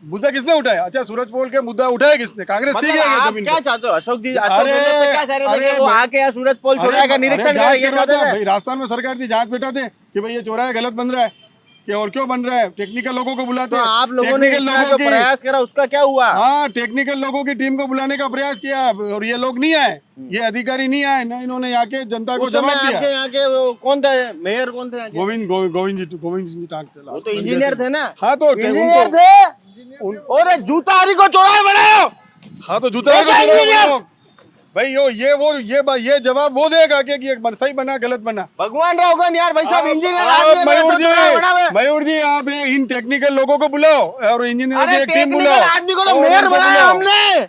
मुद्दा किसने उठाया? अच्छा, सूरज पोल के मुद्दा उठाया किसने? कांग्रेस थी मतलब क्या आप जमीन क्या पे? चाहते हो? अशोक जी अरे, क्या चाह रहे थे अरे कि वो भाई- आके यहाँ सूरज पोल चौराहे का निरीक्षण जांच करें, ये करवा चाहते दो थे? भाई। राजस्थान में सरकार थी, जांच बैठा थे कि भाई ये चौराहा गलत बन रहा है कि और क्यों बन रहा है। टेक्निकल लोगों को बुलाते तो आप लोगों ने टेक्निकल इतना लोगों जो प्रयास करा उसका क्या हुआ? हाँ, टेक्निकल लोगों की टीम को बुलाने का प्रयास किया और ये लोग नहीं आए, ये अधिकारी नहीं आए ना, इन्होंने यहाँ के जनता को उस समय जवाब दिया। आपके यहाँ के वो कौन थे, मेयर कौन थे यहाँ के? गोविंद जी टांग थे। वो तो इंजीनियर थे ना? हाँ तो इंजीनियर थे। और जूता हरी को चौराहे बनाओ। हाँ तो जूता कैसा इंजीनियर? भाई ये जवाब वो देगा कि ये सही बना गलत बना। भगवान रावगन यार, भाई साहब इंजीनियर आप मयूर जी आप इन टेक्निकल लोगों को बुलाओ और इंजीनियर की एक टीम बुलाओ। आदमी को तो और मेयर उनको बनाया बुलाओ। हमने।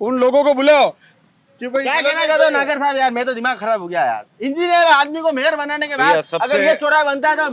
उन लोगों को बुलाओ कि भाई क्या कहना चाहते हो नागर साहब? यार मैं तो दिमाग खराब हो गया यार। इंजीनियर आदमी को मेयर बनाने के बाद अगर ये चौराहा बनता है तो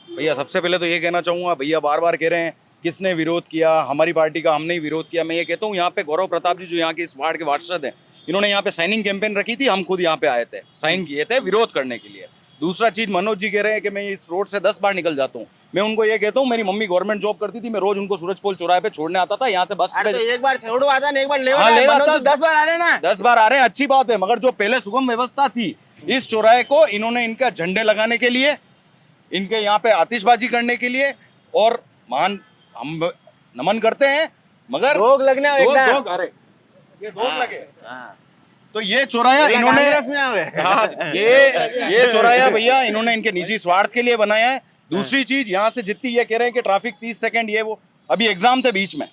भैया सबसे पहले तो ये कहना चाहूंगा, भैया बार बार कह रहे हैं किसने विरोध किया, हमारी पार्टी का, हमने ही विरोध किया। मैं ये कहता हूँ यहाँ पे गौरव प्रताप जी जो यहाँ के इस वार्ड के पार्षद हैं, इन्होंने यहाँ पे साइनिंग कैंपेन रखी थी, हम खुद यहाँ पे आए थे, साइन किए थे विरोध करने के लिए। दूसरा चीज, मनोज जी कह रहे हैं कि मैं इस रोड से 10 बार निकल जाता हूँ। मैं उनको ये कहता हूँ, मेरी मम्मी गवर्नमेंट जॉब करती थी, मैं रोज उनको सूरज पोल चौराहे पे छोड़ने आता था, यहाँ से बस तो एक बार छोड़ो आता ना, एक बार ले हाँ, ले मनोज आता। जी 10 बार आ रहे ना। 10 बार आ रहे हैं, अच्छी बात है, मगर जो पहले सुगम व्यवस्था थी, इस चौराहे को इन्होंने इनका झंडे लगाने के लिए, इनके यहाँ पे आतिशबाजी करने के लिए, और मान हम नमन करते हैं, मगर रोक लगने अरे ये रोक लगे। तो ये चौराहा इन्होंने हाँ, ये चौराहा भैया इन्होंने इनके निजी स्वार्थ के लिए बनाया है। दूसरी चीज, यहाँ से जितनी ये कह रहे हैं कि ट्रैफिक 30 सेकंड, ये वो अभी एग्जाम थे बीच में,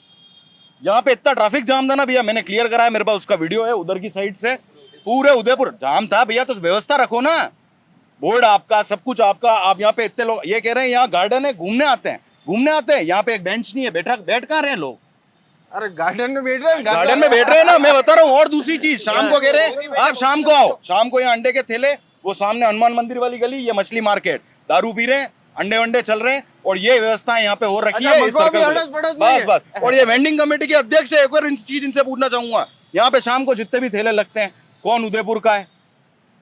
यहाँ पे इतना ट्रैफिक जाम था ना भैया, मैंने क्लियर कराया, मेरे पास उसका वीडियो है, उधर की साइड से पूरे उदयपुर जाम था भैया। तो व्यवस्था रखो ना, बोर्ड आपका, सब कुछ आपका, आप यहाँ पे इतने लोग, ये कह रहे हैं यहाँ गार्डन है, घूमने आते हैं, यहाँ पे एक बेंच नहीं है, बैठ कहाँ रहे हैं लोग? अरे गार्डन में बैठ रहे हैं, गार्डन में बैठ रहे हैं ना, मैं बता रहा हूँ। और दूसरी चीज, शाम को कह रहे हैं आप शाम को आओ, शाम को यहाँ अंडे के ठेले, वो सामने हनुमान मंदिर वाली गली, ये मछली मार्केट, दारू पी रहे हैं, अंडे वंडे चल रहे हैं, और ये व्यवस्था यहाँ पे हो रखी है इस सर्कल पे। बस। और ये वेंडिंग कमेटी के अध्यक्ष है, एक और चीज इनसे पूछना चाहूंगा, यहाँ पे शाम को जितने भी ठेले लगते हैं, कौन उदयपुर का है,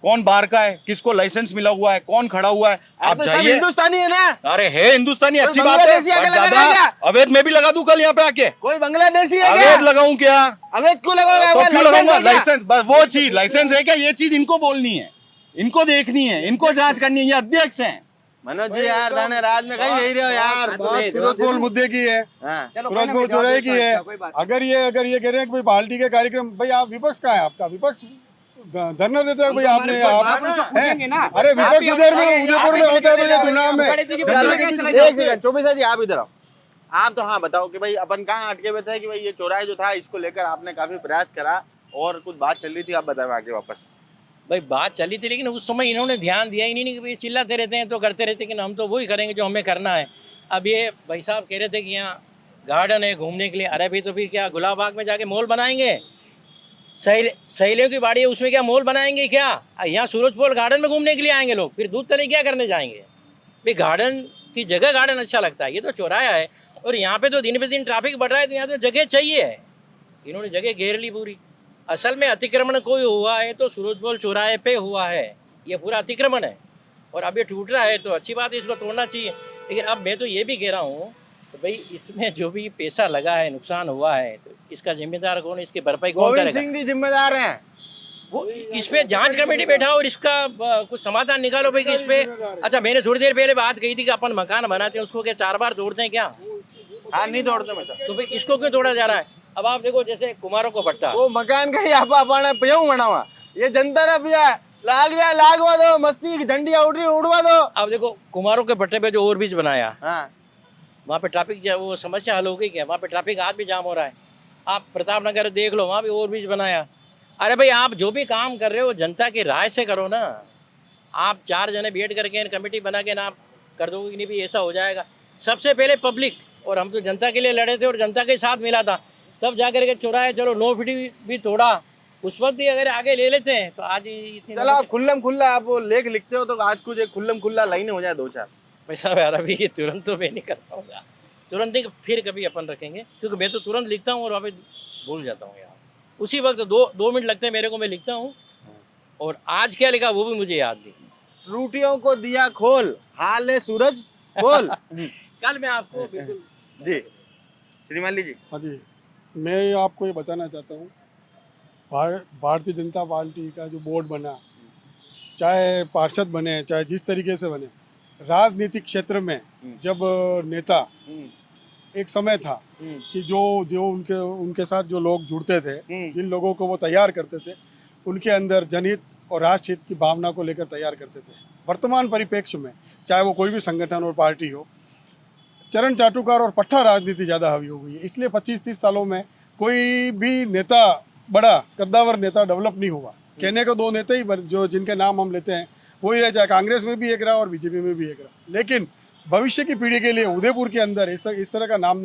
कौन बाहर का है, किसको लाइसेंस मिला हुआ है, कौन खड़ा हुआ है, आप तो सब जाइए। हिंदुस्तानी है ना? अरे है हिंदुस्तानी, अच्छी बात है, बांग्लादेशी आके बट लगा दादा, क्या? अवैध मैं भी लगा दूं कल यहाँ पे आके? कोई बांग्लादेशी है अवैध क्या? लगाऊं क्या? अवैध क्यों लगाओगे? तो क्यों लगाऊंगा लाइसेंस? बस वो चीज, लाइसेंस है क्या, ये चीज इनको बोलनी है, इनको देखनी है, इनको जांच करनी है, ये अध्यक्ष हैं। मनोज जी यार, दाने राज में कहीं यही रहे हो यार। बात सूरज पोल मुद्दे की है, हाँ। सूरज पोल चौराहे की है। अगर ये कह रहे हैं कि भाई पार्टी के कार्यक्रम, भाई आप विपक्ष का है, आपका विपक्ष धरना देता है भाई आपने अरे विपक्ष उदयपुर में होता है तो ये चुनाव में एक सेकंड, चौबीसा जी आप इधर आओ। आप तो हाँ बताओ कि भाई अपन कहाँ अटके हुए थे कि भाई ये चौराहे जो था इसको लेकर आपने काफी प्रयास करा और कुछ बात चल रही थी, आप बताओ आगे वापस। भाई बात चली थी, लेकिन उस समय इन्होंने ध्यान दिया ही नहीं कि भाई चिल्लाते रहते हैं तो करते रहते हैं, लेकिन हम तो वही करेंगे जो हमें करना है। अब ये भाई साहब कह रहे थे कि यहाँ गार्डन है घूमने के लिए, अरे भाई तो फिर क्या गुलाब बाग में जाके मॉल बनाएंगे? सहेलियों की बाड़ी है, उसमें क्या मॉल बनाएंगे क्या? यहाँ सूरज पोल गार्डन में घूमने के लिए आएंगे लोग, फिर दूध तले क्या करने जाएंगे? भाई गार्डन की जगह गार्डन अच्छा लगता है, ये तो चौराहा है, और यहाँ पे तो दिन पे दिन ट्रैफिक बढ़ रहा है, तो यहाँ तो जगह चाहिए। इन्होंने जगह घेर ली पूरी। असल में अतिक्रमण कोई हुआ है तो सूरज पोल चौराहे पे हुआ है, ये पूरा अतिक्रमण है, और अब ये टूट रहा है तो अच्छी बात है, इसको तोड़ना चाहिए। लेकिन अब मैं तो ये भी कह रहा हूँ तो भाई इसमें जो भी पैसा लगा है, नुकसान हुआ है, तो इसका जिम्मेदार कौन, इसकी भरपाई कौन गोविंद करेगा? सिंह जी जिम्मेदार हैं। वो इस पे जांच कमेटी बैठा और इसका कुछ समाधान निकालो भाई कि इस पे। अच्छा, मैंने थोड़ी देर पहले बात कही थी कि अपन मकान बनाते हैं उसको क्या 4 बार तोड़ते हैं क्या? हाँ नहीं तोड़ते मतलब। तो भाई इसको क्यों तोड़ा जा रहा है? अब आप देखो, जैसे कुमारों को भट्टा, वो मकान का ही आप अपना प्यऊ बनावा, ये जनता ना पिया लाग जाए लागवा दो, मस्ती की झंडियां उड़ रही उड़वा दो। अब देखो कुमारों के भट्टे पे जो ओवरब्रिज बनाया, हाँ। वहाँ पे ट्रैफिक वो समस्या हल हो गई क्या? वहाँ पे ट्रैफिक आज भी जाम हो रहा है। आप प्रताप नगर देख लो, वहाँ भी ओवरब्रिज बनाया। अरे भाई आप जो भी काम कर रहे हो जनता की राय से करो ना। आप 4 जने बैठ करके कमेटी बना के ना आप कर दोगे कि नहीं भी ऐसा हो जाएगा। सबसे पहले पब्लिक, और हम तो जनता के लिए लड़े थे और जनता के साथ मिला था, तब जा करके चौराहे चलो 9 फीट भी तोड़ा। उस वक्त ही अगर आगे ले लेते हैं तो आज इतनी चलो आप खुल्लम खुल्ला आप वो लेख लिखते हो तो आज कुछ एक खुल्लम खुल्ला लाइन हो जाए 2-4 पैसा यार। अभी ये तुरंत तो मैं नहीं कर पाऊँगा, तुरंत नहीं, फिर कभी अपन रखेंगे, क्योंकि मैं तो तुरंत लिखता हूँ और वापस भूल जाता हूँ यार। उसी वक्त 2 मिनट लगते हैं मेरे को, मैं लिखता हूँ, और आज क्या लिखा वो भी मुझे याद नहीं। त्रुटियों को दिया खोल, हाल है सूरज बोल। कल मैं आपको बिल्कुल जी श्रीमाली जी। हाँ जी, मैं आपको ये बताना चाहता हूँ, भारतीय जनता पार्टी का जो बोर्ड बना, चाहे पार्षद बने, चाहे जिस तरीके से बने, राजनीतिक क्षेत्र में जब नेता, एक समय था कि जो जो उनके उनके साथ जो लोग जुड़ते थे, जिन लोगों को वो तैयार करते थे, उनके अंदर जनहित और राष्ट्रहित की भावना को लेकर तैयार करते थे। वर्तमान परिप्रेक्ष्य में चाहे वो कोई भी संगठन और पार्टी हो, चरण चाटुकार और पट्टा राजनीति ज़्यादा हावी हो गई है। इसलिए 25-30 सालों में कोई भी नेता, बड़ा कद्दावर नेता डेवलप नहीं हुआ। कहने को दो नेता ही जो जिनके नाम हम लेते हैं वही रह जाए। कांग्रेस में भी एक रहा और बीजेपी में भी एक रहा, लेकिन भविष्य की पीढ़ी के लिए उदयपुर के अंदर इस तरह का नाम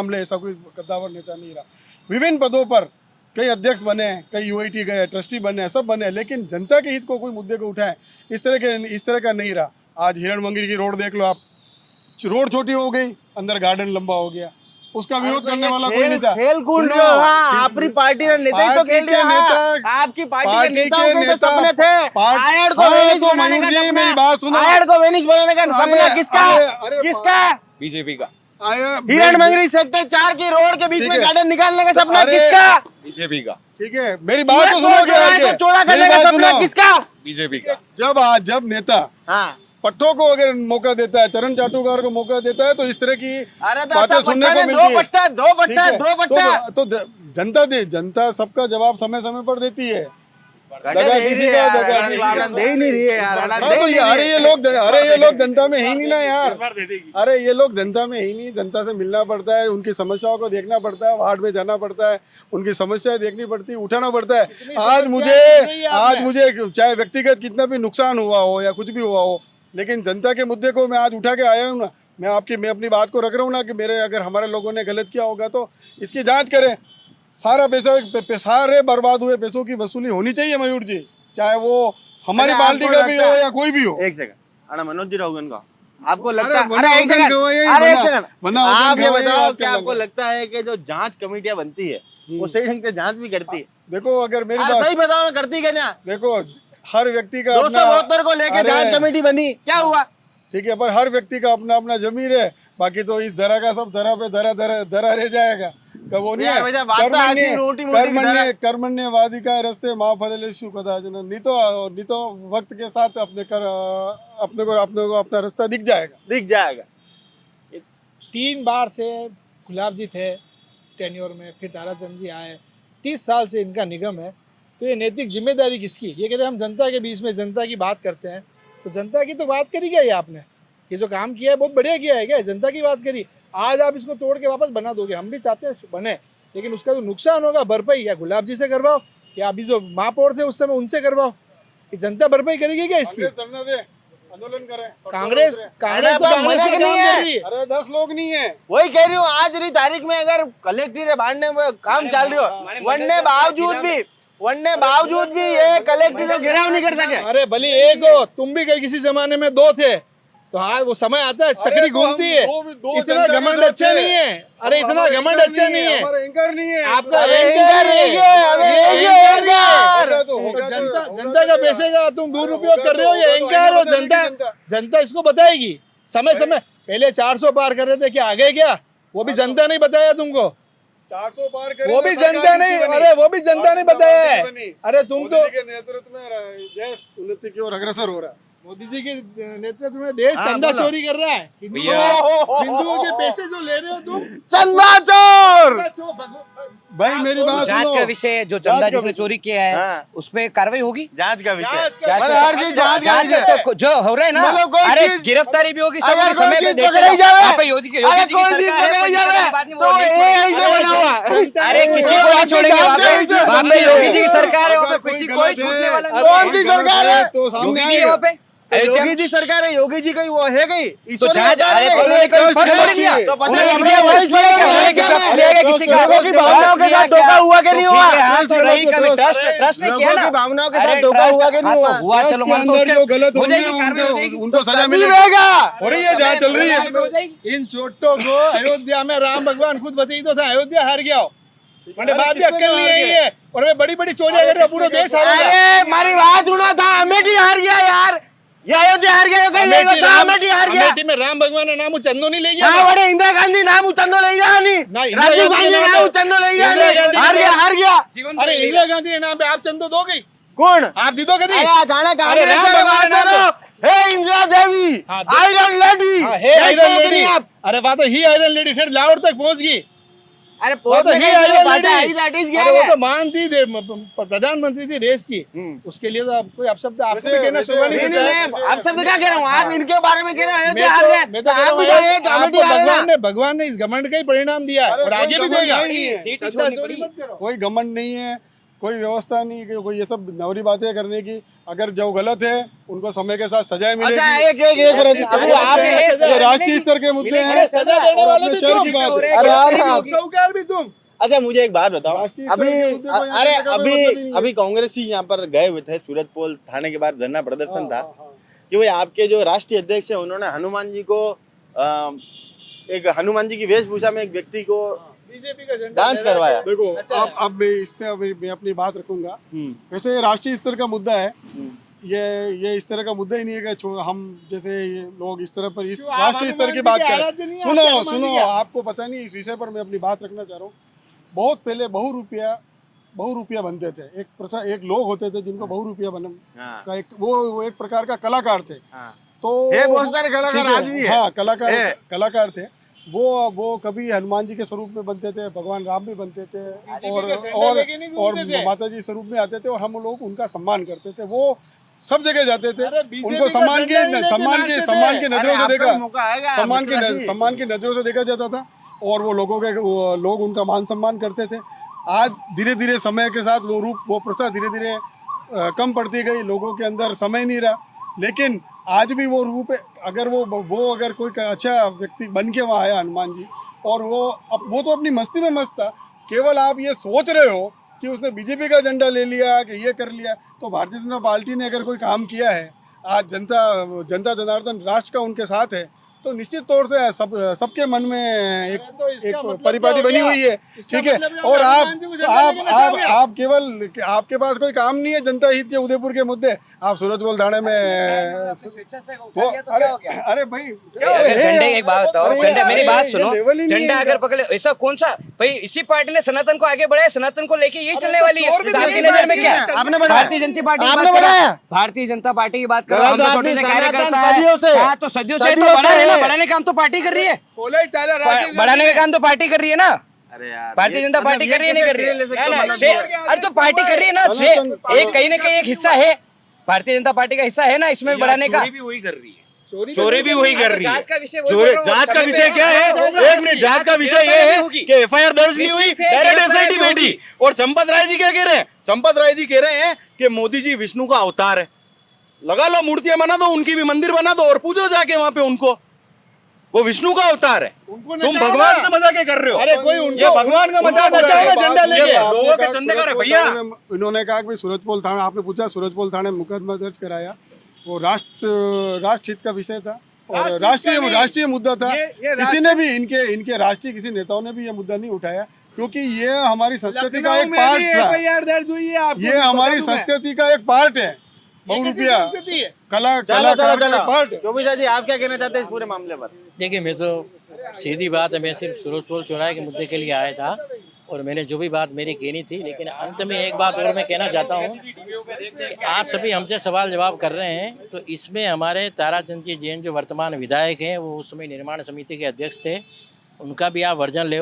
ले ऐसा कोई कद्दावर नेता नहीं रहा। विभिन्न पदों पर कई अध्यक्ष बने, कई यूआईटी गए, ट्रस्टी बने, सब बने, लेकिन जनता के हित को कोई मुद्दे को उठाए इस तरह का नहीं रहा। आज हिरण मंगिर की रोड देख लो आप, रोड छोटी हो गई, अंदर गार्डन लंबा हो गया, उसका विरोध करने वाला कोई नहीं था। खेल कूद रहे हो, हाँ, आपकी पार्टी ने नेता ही तो खेल रहे हैं। आपकी पार्टी के नेताओं के जो सपने थे, आयड को वेनिस बनाने का सपना, आयड को वेनिस बनाने का सपना किसका? बीजेपी का। हिरण मंगरी सेक्टर 4 की रोड के बीच में गार्डन निकालने का सपना किसका? बीजेपी का। ठीक है, मेरी बात तो सुनो, चौड़ा करने का सपना किसका? बीजेपी का। जब नेता पट्टों को अगर मौका देता है, चरण चाटुकार को मौका देता है, तो इस तरह की बातें सुनने को मिलती है। दो पट्टा तो जनता सबका जवाब समय समय पर देती है। दगा किसी का दगा किसी का दे ही नहीं रही है यार। हाँ तो अरे ये लोग जनता में ही नहीं ना यार। अरे ये लोग जनता में ही नहीं, जनता से मिलना पड़ता है, उनकी समस्याओं को देखना पड़ता है, वार्ड में जाना पड़ता है, उनकी समस्याएं देखनी पड़ती है, उठाना पड़ता है। आज मुझे चाहे व्यक्तिगत कितना भी नुकसान हुआ हो या कुछ भी हुआ हो, लेकिन जनता के मुद्दे को मैं आज उठा के आया हूँ ना। मैं अपनी बात को रख रहा हूँ ना कि अगर हमारे लोगों ने गलत किया होगा तो इसकी जांच करें। सारा पैसा सारे बर्बाद हुए पैसों की वसूली होनी चाहिए मयूर जी, चाहे वो हमारी पार्टी का भी हो या कोई भी हो। एक सेकंड, मनोज जी राहुल का आपको लगता अरे है? एक सेकंड, आप ये बताओ कि आपको लग लगता है कि जो जांच कमेटियां बनती है वो सही ढंग से जांच भी करती है? देखो अगर मेरी बात सही बताओ ना, करती क्या ना? देखो हर व्यक्ति का 272 को लेकर जांच कमेटी बनी, क्या हुआ? ठीक है, पर हर व्यक्ति का अपना जमीर है। बाकी तो इस धरा का सब धरा पे धरा रह जाएगा। वो नहीं है कर्मण्यवादी रस्ते माँ फलेशु कदाचन, नहीं तो वक्त के साथ अपने को अपना रास्ता दिख जाएगा। 3 बार से गुलाब जी थे टेन्योर में, फिर ताराचंद जी आए, 30 साल से इनका निगम है। तो ये नैतिक जिम्मेदारी किसकी? ये कहते हैं हम जनता के बीच में जनता की बात करते हैं, तो जनता की तो बात करी क्या? ये आपने ये जो काम किया है बहुत बढ़िया किया है, क्या जनता की बात करी? आज आप इसको तोड़ के वापस बना दोगे, हम भी चाहते हैं बने, लेकिन उसका जो नुकसान होगा भरपाई या गुलाब जी से करवाओ या अभी जो महापौर थे उस समय उनसे करवाओ। ये जनता भरपाई करेगी क्या इसकी? आंदोलन करें। कांग्रेस अरे 10 लोग नहीं है, वही कह रही हूँ। आज की तारीख में अगर कलेक्टर बांटने में काम चल रही हो, वरने बावजूद भी ये कलेक्टर गिराव नहीं कर सके। अरे भले एक हो, तुम भी किसी जमाने में 2 थे, तो हाँ वो समय आता है, चक्री घूमती है। इतना घमंड अच्छा नहीं है। अरे इतना घमंड अच्छा नहीं है। एंकर नहीं है आपका जनता का पैसे का तुम दुरुपयोग कर रहे हो, ये एंकर हो। जनता इसको बताएगी समय पहले 400 पार कर रहे थे, क्या आगे क्या? वो भी जनता नहीं बताया तुमको। 400 पार करे, वो भी जनता नहीं, अरे वो भी जनता नहीं बताया है। अरे तुम तो नेतृत्व में देश उन्नति की ओर अग्रसर हो रहा है। मोदी जी के नेतृत्व में देश चंदा चोरी कर रहा है। हिंदुओं के पैसे जो ले रहे हो तुम, चंदा चोर। भाई मेरी बात जांच सुनो। का विषय, जो चंदा जिसने चोरी किया है उस पे कार्रवाई होगी। जांच का विषय, जांच तो जो हो रहा है ना, अरे गिरफ्तारी भी होगी, सब समय पे अरे किसी को नहीं छोड़ेंगे वहाँ पे। योगी जी की सरकार है, वहाँ पे किसी कोई छूटने वाला नहीं। कौन सी सरकार है? तो सामने योगी जी वहाँ पे, योगी जी सरकार है, योगी जी कहीं वो है कहीं तो जांच, अरे उन्होंने कोई फर्क नहीं लिया, उन्होंने किसी का भावनाओं के साथ धोखा हुआ कि नहीं हुआ? ट्रस्ट ने किया ना, भावनाओं के साथ धोखा हुआ कि नहीं हुआ? चलो जो गलत होंगे उनको सजा मिलेगा। और ये जांच चल रही है। इन चोटों को अयोध्या में राम भगवान खुद बताई तो था, अयोध्या हार गया हो, मैंने बात भी अक्कल नहीं आई है। और वे बड़ी बड़ी चोरियां कर रहे हो, पूरा देश हार गया। हमारी बात सुना था, अमेठी हार गया यार। ये अयोध्या हार गया कहीं नहीं होता अमेठी हार गया अमेठी में राम भगवान का नाम चंदो नहीं ले गया हां बड़े इंदिरा गांधी नाम उचंदो ले गया नहीं राजीव गांधी नाम उचंदो ले गया हार गया अरे इंदिरा गांधी के नाम पे आप चंदो दो गई कौन आप दी दो कभी अरे जाने अरे राम भगवान का नाम हे इंदिरा देवी आयरन लेडी हे आयरन लेडी अरे वहाँ तो ही आयरन लेडी फिर लाहौर तक पहुंच गई अरे वो तो ही आयरन लेडी गया अरे वो तो मानती प्रधानमंत्री थी देश की उसके लिए तो आप कोई अपशब्द आपको भी कहना शोभा नहीं देता है आप सब क्या कह रहे हो आप इनके बारे में कह रहे हैं मैं हार गए तो कह रहा आप हूँ, भी जाइए कमेटी हार भगवान ने इस घमंड का ही परिणाम दिया है और आगे भी देगा सीट ही छोड़नी पड़ी। कोई घमंड नहीं है, कोई व्यवस्था नहीं कि कोई ये सब नवरी बातें करने की। अगर जो गलत है उनको समय के साथ सजाएं अच्छा मिलेगी। एक प्रश्न अभी आप ये राष्ट्रीय स्तर के मुद्दे हैं, सजा देने वाले अपने भी शहर तुम की बात है। अरे यार चौकीदार भी तुम अच्छा मुझे एक बात बताओ राष्ट्रीय अभी स्तर के मुद्दे को यहाँ अरे करने का कोई अभी मतलब ही नहीं है। अभी कांग्रेसी यहाँ पर गए हुए थे सूरज पोल थाने के बाहर धरना प्रदर्शन था कि भाई आपके जो राष्ट्रीय अध्यक्ष है उन्होंने हनुमान जी को एक हनुमान जी की वेशभूषा में एक व्यक्ति को बीजेपी का झंडा डांस करवाया देखो अब मैं इस पे अभी मैं अपनी बात रखूंगा। वैसे ये राष्ट्रीय स्तर का मुद्दा है, ये इस तरह का मुद्दा ही नहीं है कि हम जैसे ये लोग इस तरह पर इस राष्ट्रीय स्तर की बात करें। सुनो आपको पता नहीं इस विषय पर मैं अपनी बात रखना चाह रहा हूँ। बहुत पहले बहु रुपया बनते थे, एक प्रथा एक लोग होते थे जिनको बहु रुपया बन का एक वो एक प्रकार का कलाकार थे। तो बहुत सारे कलाकार आज भी है। हाँ कलाकार थे वो कभी हनुमान जी के स्वरूप में बनते थे, भगवान राम भी बनते थे और माता जी स्वरूप में आते थे और हम लोग उनका सम्मान करते थे। वो सब जगह जाते थे, उनको सम्मान की नजरों से देखा सम्मान की नजरों से देखा जाता था और वो लोग उनका मान सम्मान करते थे। आज धीरे धीरे समय के साथ वो प्रथा धीरे धीरे कम पड़ती गई, लोगों के अंदर समय नहीं रहा। लेकिन आज भी वो रूप है, अगर कोई अच्छा व्यक्ति बन के वहाँ आया हनुमान जी और वो तो अपनी मस्ती में मस्त था। केवल आप ये सोच रहे हो कि उसने बीजेपी का झंडा ले लिया कि ये कर लिया। तो भारतीय जनता पार्टी ने अगर कोई काम किया है, आज जनता जनार्दन राष्ट्र का उनके साथ है, तो निश्चित तौर से सबके मन में एक परिपाटी बनी हुई है, ठीक है। और आप केवल आपके पास कोई काम नहीं है जनता हित के उदयपुर के मुद्दे, आप सूरज पोल थाने में अरे भाई झंडे एक बात बताओ, झंडे मेरी बात सुनो, झंडा अगर पकड़े ऐसा कौन सा भाई इसी पार्टी ने सनातन को आगे बढ़ाया, सनातन को लेके यही चलने वाली है। आपकी नजर में क्या आपने बढ़ाया? भारतीय जनता पार्टी आपने बढ़ाया? भारतीय जनता पार्टी की बात कर गलत रहा हूं, बात छोटे नहीं, से कार्यकर्ता सदियों से। है। हाँ, तो सदियों से तो सदियों बढ़ा से। है ना, बढ़ाने का काम तो पार्टी कर रही है, बढ़ाने का काम तो पार्टी कर रही है ना। अरे यार भारतीय जनता पार्टी कर रही है नहीं कर रही है? अरे तो पार्टी कर रही है ना, एक कहीं ना कहीं एक हिस्सा है, भारतीय जनता पार्टी का हिस्सा है ना इसमें बढ़ाने का। चोरी भी वही कर रही है। जांच का विषय जांच का विषय क्या है? एक मिनट, जांच का विषय ये है कि एफआईआर दर्ज नहीं हुई, डायरेक्ट एसआईटी बैठी। और चंपत राय जी क्या कह रहे हैं? चंपत राय जी कह रहे हैं कि मोदी जी विष्णु का अवतार है। लगा लो, मूर्तियां बना दो, उनकी भी मंदिर बना दो और पूजो जाके वहां पे उनको, वो विष्णु का अवतार है। तुम भगवान से मजाक कर रहे हो। अरे कोई ये भगवान का मजाक नचाओ ना झंडा लेके, लोगों के चंदे कर भैया। इन्होंने कहा कि सूरज पोल थाना, आपने पूछा सूरज पोल थाने मुकदमा दर्ज कराया, वो राष्ट्र हित का विषय था और राष्ट्रीय मुद्दा था। किसी ने भी इनके राष्ट्रीय किसी नेताओं ने भी ये मुद्दा नहीं उठाया, क्योंकि ये हमारी संस्कृति का एक पार्ट था। ये हमारी संस्कृति का एक पार्ट है। बहु रुपया कला पार्ट। चौबीसा जी आप क्या कहना चाहते हैं इस पूरे मामले पर? देखिए, मैं तो सीधी बात है, मैं सिर्फ सूरज पोल चौराहे के मुद्दे के लिए आया था और मैंने जो भी बात मेरी कहनी थी, लेकिन अंत में एक बात और मैं कहना चाहता हूँ कि आप सभी हमसे सवाल जवाब कर रहे हैं, तो इसमें हमारे ताराचंद जी जैन जो वर्तमान विधायक हैं, वो उस समय निर्माण समिति के अध्यक्ष थे, उनका भी आप वर्जन ले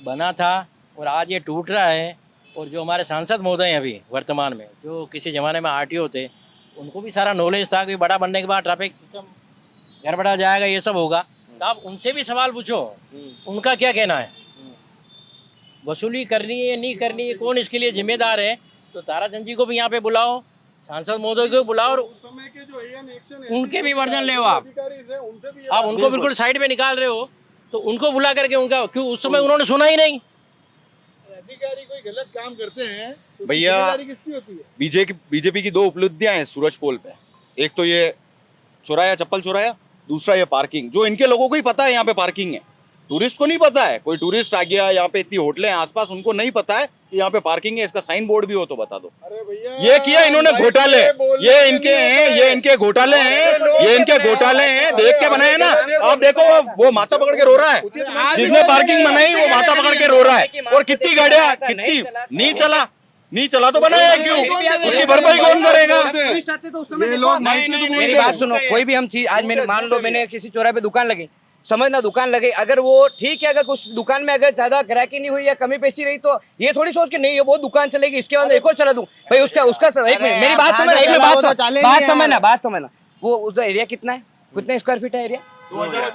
बना था और आज ये टूट रहा है। और जो हमारे सांसद महोदय हैं अभी वर्तमान में, जो किसी ज़माने में आरटीओ थे, उनको भी सारा नॉलेज था कि बड़ा बनने के बाद ट्रैफिक सिस्टम गड़बड़ा जाएगा, ये सब होगा। तो आप उनसे भी सवाल पूछो, उनका क्या कहना है, वसूली करनी है नहीं करनी है, कौन इसके लिए जिम्मेदार है। तो ताराचंद जी को भी यहाँ पे बुलाओ, सांसद महोदय को बुलाओ और उनके भी वर्जन ले आप उनको बिल्कुल साइड में निकाल रहे हो, तो उनको बुला करके उनका क्यों उस समय उन्होंने सुना ही नहीं। अधिकारी कोई गलत काम करते हैं तो भैया, जिम्मेदारी किसकी होती है? बीजेपी की दो उपलब्धियां हैं सूरज पोल पे। एक तो ये चौराया, चप्पल चौराया, दूसरा ये पार्किंग, जो इनके लोगों को ही पता है यहाँ पे पार्किंग है, टूरिस्ट को नहीं पता है। कोई टूरिस्ट आ गया यहाँ पे, इतनी होटलें हैं आसपास, उनको नहीं पता है कि यहाँ पे पार्किंग है, इसका साइन बोर्ड भी हो तो बता दो। अरे भैया, ये किया इन्होंने घोटाले, ये इनके हैं, ये इनके घोटाले हैं। ये इनके घोटाले हैं, देख के बनाए ना। आप देखो वो माथा पकड़ के रो रहा है, जिसने पार्किंग बनाई वो माथा पकड़ के रो रहा है। और कितनी गाड़ियां, कितनी नहीं चला तो बनाया क्यों, उसकी भरपाई कौन करेगा? टूरिस्ट आते तो उस समय मेरी बात सुनो, कोई भी हम चीज आज मैंने मान लो मैंने किसी चौराहे पे दुकान लगी, समझना दुकान लगे, अगर वो ठीक है, अगर उस दुकान में अगर ज्यादा ग्राहकी नहीं हुई या कमी पेशी रही तो ये थोड़ी सोच के नहीं ये वो दुकान चलेगी इसके बाद एक और चला दूं भाई, उसका एक मिनट मेरी बात समझना, एक मिनट बात समझना। वो उसका एरिया कितना है, कितने स्क्वायर फीट है एरिया?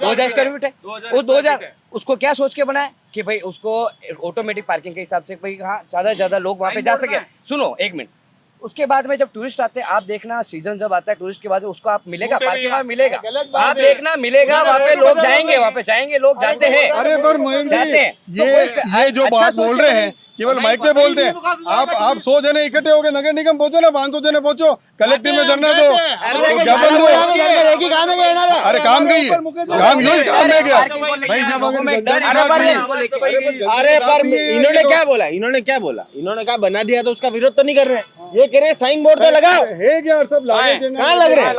2000 स्क्वायर फीट है। उस 2000 उसको क्या सोच के बनाया कि भाई उसको ऑटोमेटिक पार्किंग के हिसाब से भाई हाँ ज्यादा से ज्यादा लोग वहाँ पे जा सके। सुनो एक मिनट, उसके बाद में जब टूरिस्ट आते हैं, आप देखना सीजन जब आता है टूरिस्ट के बाद उसको आप मिलेगा पार्किंग वहाँ मिलेगा, आप देखना मिलेगा वहाँ पे लोग जाएंगे, वहाँ पे जाएंगे लोग जाते हैं। अरे पर मयूर जी ये जो बात बोल रहे हैं केवल माइक पे बोलते हैं। आप 100 जने इकट्ठे होकर नगर निगम पहुंचो ना, 500 जने पहुंचो, कलेक्टिव में धरना दो, ज्ञापन दो। अरे काम गई है, काम यही काम में गया भाई। जब अरे पर इन्होंने क्या बोला, इन्होंने कहा बना दिया तो उसका विरोध तो नहीं कर रहे हैं, ये कह रहे हैं साइन बोर्ड तो लगाओ है क्या सब लागे, कहाँ लग रहे हैं,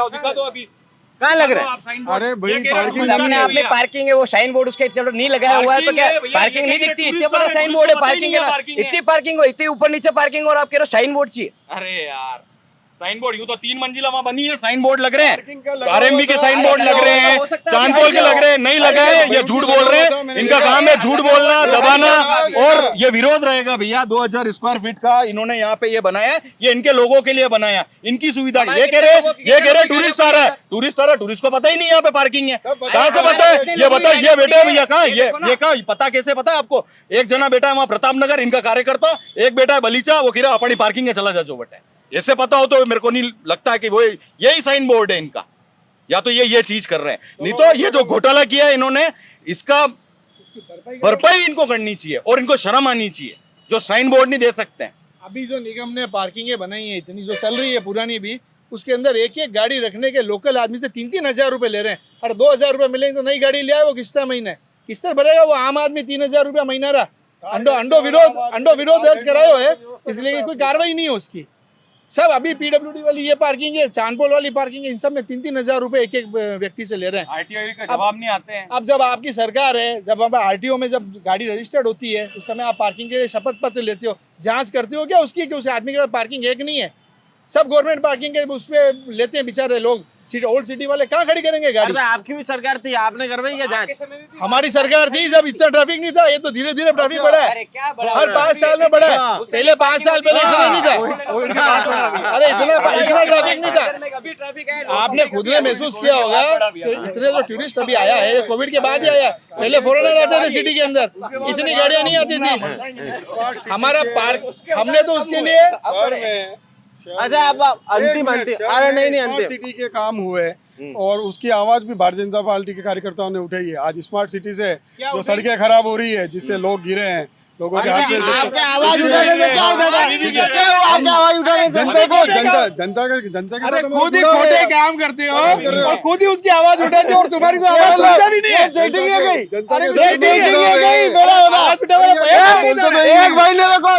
कहाँ लग रहा है? अरे भाई पार्किंग आप में पार्किंग है, वो साइन बोर्ड उसके चलो नहीं लगाया हुआ है तो क्या पार्किंग नहीं दिखती? इतने बड़ा साइन बोर्ड है, पार्किंग है ना, इतनी पार्किंग हो, इतनी ऊपर नीचे पार्किंग और आप कह रहे हो साइन बोर्ड चाहिए। अरे यार साइन बोर्ड, यूं तो 3 मंजिला वहां बनी है, साइन बोर्ड लग रहे हैं, आरएमबी के साइन बोर्ड लग रहे हैं, चांदपोल के लग रहे हैं, नहीं लगाए, ये झूठ बोल रहे हैं। इनका काम है झूठ बोलना, दबाना, और ये विरोध रहेगा भैया। 2000 स्क्वायर फीट का इन्होंने यहाँ पे ये बनाया है, ये इनके लोगों के लिए बनाया, इनकी सुविधा। ये कह रहे टूरिस्ट आ रहा है, टूरिस्ट को पता ही नहीं यहाँ पे पार्किंग है, कहाँ से पता है? ये बताओ, ये बेटा है भैया कहाँ, ये कहाँ पता, कैसे पता है आपको? एक जना बेटा है वहाँ प्रताप नगर, इनका कार्यकर्ता, एक बेटा है बलीचा, वो कह रहा अपनी पार्किंग है चला जा जो बेटा है। ऐसे पता हो तो मेरे को नहीं लगता है कि वो यही साइन बोर्ड है इनका, या तो ये चीज कर रहे हैं, नहीं तो ये जो घोटाला किया इन्होंने इसका भरपाई इनको करनी चाहिए और इनको शर्म आनी चाहिए जो साइन बोर्ड नहीं दे सकते हैं। अभी जो निगम ने पार्किंगें बनाई है इतनी जो चल रही है पुरानी भी, उसके अंदर एक एक गाड़ी रखने के लोकल आदमी से 3-3 हजार रुपए ले रहे हैं, और 2000 रुपए मिलेंगे तो नई गाड़ी ले आए, वो किस्ता महीने किस्ता भरेगा, वो आम आदमी 3000 रुपया महीना रहा। अंडो विरोध दर्ज करायो है, इसलिए कोई कार्रवाई नहीं है उसकी। सब अभी पीडब्ल्यूडी वाली ये पार्किंग है, चांदपोल वाली पार्किंग है, इन सब में 3-3 हजार रुपए एक एक व्यक्ति से ले रहे हैं। आरटीओ का जवाब नहीं आते हैं। अब जब आपकी सरकार है, जब हम आरटीओ में जब गाड़ी रजिस्टर्ड होती है उस समय आप पार्किंग के लिए शपथ पत्र लेते हो, जांच करते हो क्या उसकी कि उस आदमी के पास पार्किंग है कि नहीं है? सब गवर्नमेंट पार्किंग के उस पे लेते हैं बेचारे लोग, ओल्ड सिटी वाले कहाँ खड़ी करेंगे गाड़ी? आपकी भी सरकार थी, आपने करवाई क्या जांच? हमारी सरकार थी जब इतना ट्रैफिक नहीं था, ये तो धीरे धीरे ट्रैफिक बढ़ा है, हर 5 साल में बढ़ा है। पहले 5 साल पहले इतना नहीं था, अरे इतना ट्रैफिक नहीं था। आपने खुद ने महसूस किया होगा, इतने जो टूरिस्ट अभी आया है कोविड के बाद ही आया, पहले फॉरेनर आते थे सिटी के अंदर, इतनी गाड़ियां नहीं आती थी। हमारा पार्क हमने तो उसके लिए अच्छा अब अंतिम अरे नहीं अंतिम सिटी के काम हुए और उसकी आवाज भी भारतीय जनता पार्टी के कार्यकर्ताओं ने उठाई है। आज स्मार्ट सिटी से जो सड़कें खराब हो रही है, जिससे लोग गिरे हैं, लोगों के हाथ में आपके आवाज उठाने से क्या होगा? आपके आवाज उठाने से जनता के अरे खुद ही खोटे काम करते हो और खुद ही उसकी आवाज उठाते हो और तुम्हारी कोई आवाज सुनता भी नहीं है। सेटिंग है गई, अरे सेटिंग है गई, मेरा होगा एक भाई ने देखो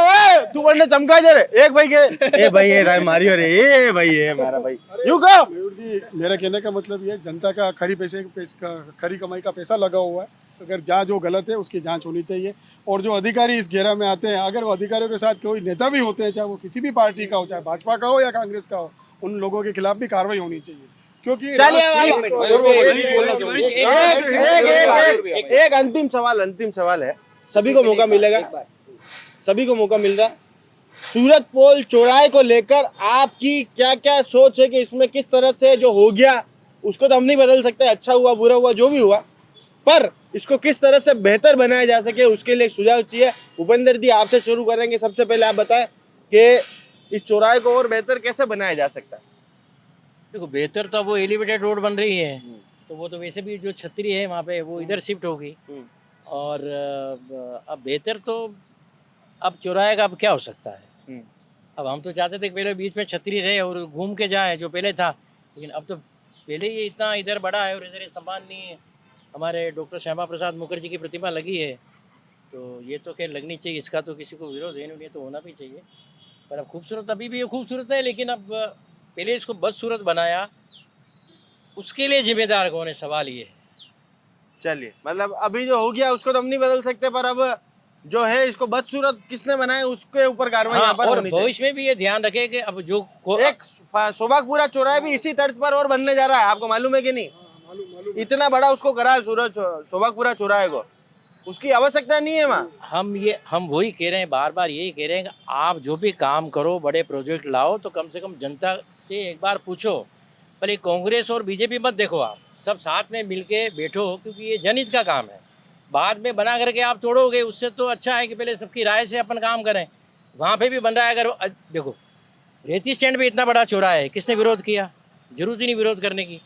तू बनने चमका दे रे, एक भाई के ए भाई ये मारियो रे, ए भाई ये हमारा भाई यूं कहो। मयूर जी मेरा कहने का मतलब ये जनता का खरी कमाई का पैसा लगा हुआ है, अगर जहाँ जो गलत है उसकी जांच होनी चाहिए। और जो अधिकारी इस घेरा में आते हैं, अगर वो अधिकारियों के साथ कोई नेता भी होते हैं, चाहे वो किसी भी पार्टी का हो, चाहे भाजपा का हो या कांग्रेस का हो, उन लोगों के खिलाफ भी कार्रवाई होनी चाहिए। क्योंकि एक अंतिम सवाल है, सभी को मौका मिलेगा, सभी को मौका मिल रहा है। सूरज पोल चौराहे को लेकर आपकी क्या क्या सोच है कि इसमें किस तरह से जो हो गया उसको तो हम नहीं बदल सकते, अच्छा हुआ बुरा हुआ जो भी हुआ, पर इसको किस तरह से बेहतर बनाया जा सके उसके लिए सुझाव चाहिए। भूपेंद्र जी आपसे शुरू करेंगे, सबसे पहले आप बताएं कि इस चौराहे को और बेहतर कैसे बनाया जा सकता है? देखो बेहतर तो अब वो एलिवेटेड रोड बन रही है, तो वो तो वैसे भी जो छतरी है वहाँ पे वो इधर शिफ्ट होगी, और अब बेहतर तो अब चौराहे का अब क्या हो सकता है। अब हम तो चाहते थे कि पहले बीच में छतरी रहे और घूम के जाए जो पहले था, लेकिन अब तो पहले ही इतना इधर बड़ा है और इधर ये सम्मान नहीं है। हमारे डॉक्टर श्यामा प्रसाद मुखर्जी की प्रतिमा लगी है, तो ये तो खैर लगनी चाहिए, इसका तो किसी को विरोध है नहीं, तो होना भी चाहिए। पर अब खूबसूरत अभी भी ये खूबसूरत है, लेकिन अब पहले इसको बदसूरत बनाया उसके लिए जिम्मेदार कौन है, सवाल ये है। चलिए, मतलब अभी जो हो गया उसको तो हम नहीं बदल सकते, पर अब जो है इसको बदसूरत किसने बनाया उसके ऊपर कार्रवाई यहाँ पर और होनी चाहिए। भविष्य में भी ये ध्यान रखे कि अब जो एक सोबागपुरा चौराहा भी इसी तर्ज पर और बनने जा रहा है, आपको मालूम है कि नहीं? इतना बड़ा उसको करा है सोबागपुरा चौराहे को, उसकी आवश्यकता नहीं है वहाँ। हम वही कह रहे हैं, बार बार यही कह रहे हैं कि आप जो भी काम करो, बड़े प्रोजेक्ट लाओ, तो कम से कम जनता से एक बार पूछो। भले कांग्रेस और बीजेपी मत देखो, आप सब साथ में मिलके बैठो, क्योंकि ये जनहित का काम है। बाद में बना करके आप तोड़ोगे, उससे तो अच्छा है कि पहले सबकी राय से अपन काम करें। वहाँ पे भी बन रहा है, अगर देखो रेती स्टैंड पे इतना बड़ा चौराहा है, किसने विरोध किया? जरूरत ही नहीं विरोध करने की।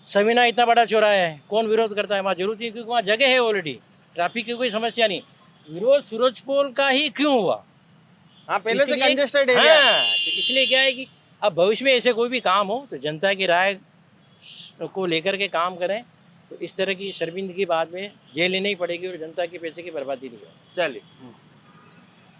समीना इतना बड़ा चौराहा है, कौन विरोध करता है? वहाँ जरूरत ही, क्योंकि वहाँ जगह है ऑलरेडी, ट्रैफिक की कोई समस्या नहीं। विरोध सूरजपोल का ही क्यों हुआ? हाँ, पहले से इसलिए- कंजेस्टेड एरिया है। हाँ, तो इसलिए क्या है कि अब भविष्य में ऐसे कोई भी काम हो तो जनता की राय को लेकर के काम करें, तो इस तरह की शर्मिंदगी बाद में जेल लेनी ही पड़ेगी और जनता के पैसे की बर्बादी नहीं होगी। चलिए,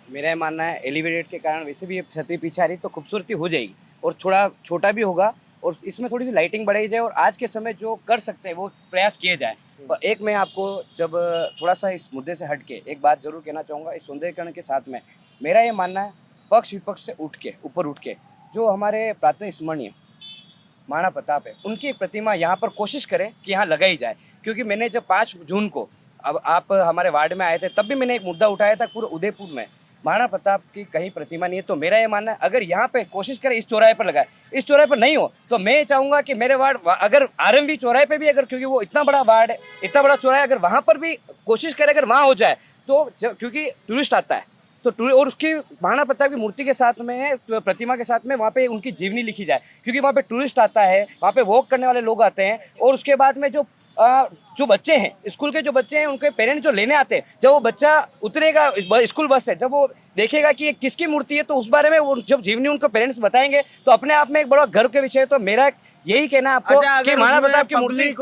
मेरा ये मानना है एलिवेटेड के कारण वैसे भी ये छतरी पीछे आ रही तो खूबसूरती हो जाएगी और थोड़ा छोटा भी होगा और इसमें थोड़ी सी लाइटिंग बढ़ाई जाए और आज के समय जो कर सकते हैं वो प्रयास किए जाए। पर एक मैं आपको जब थोड़ा सा इस मुद्दे से हट के एक बात जरूर कहना चाहूँगा, इस सौंदर्यीकरण के साथ में मेरा ये मानना है पक्ष विपक्ष से ऊपर उठ के जो हमारे प्रातः स्मरणीय महाराणा प्रताप है उनकी एक प्रतिमा यहाँ पर कोशिश करें कि यहाँ लगाई जाए। क्योंकि मैंने जब 5 जून को अब आप हमारे वार्ड में आए थे तब भी मैंने एक मुद्दा उठाया था, पूरे उदयपुर में महाराणा प्रताप की कहीं प्रतिमा नहीं है। तो मेरा ये मानना है अगर यहाँ पे कोशिश करें इस चौराहे पर लगाए, इस चौराहे पर नहीं हो तो मैं चाहूँगा कि मेरे वार्ड अगर आरएमवी चौराहे पे भी अगर, क्योंकि वो इतना बड़ा वार्ड है, इतना बड़ा चौराहा है, अगर वहाँ पर भी कोशिश करें अगर वहाँ हो जाए तो क्योंकि टूरिस्ट आता है तो और उसकी महाराणा प्रताप की मूर्ति के साथ में प्रतिमा के साथ में वहाँ पे उनकी जीवनी लिखी जाए, क्योंकि वहाँ पे टूरिस्ट आता है, वहाँ पे वॉक करने वाले लोग आते हैं और उसके बाद में जो बच्चे हैं, स्कूल के जो बच्चे हैं, उनके पेरेंट्स जो लेने आते हैं, जब वो बच्चा उतरेगा स्कूल बस से, जब वो देखेगा कि ये किसकी मूर्ति है तो उस बारे में वो जब जीवनी उनको पेरेंट्स बताएंगे तो अपने आप में एक बड़ा गर्व के विषय है। तो मेरा यही कहना है आपको कि महाराणा प्रताप की मूर्ति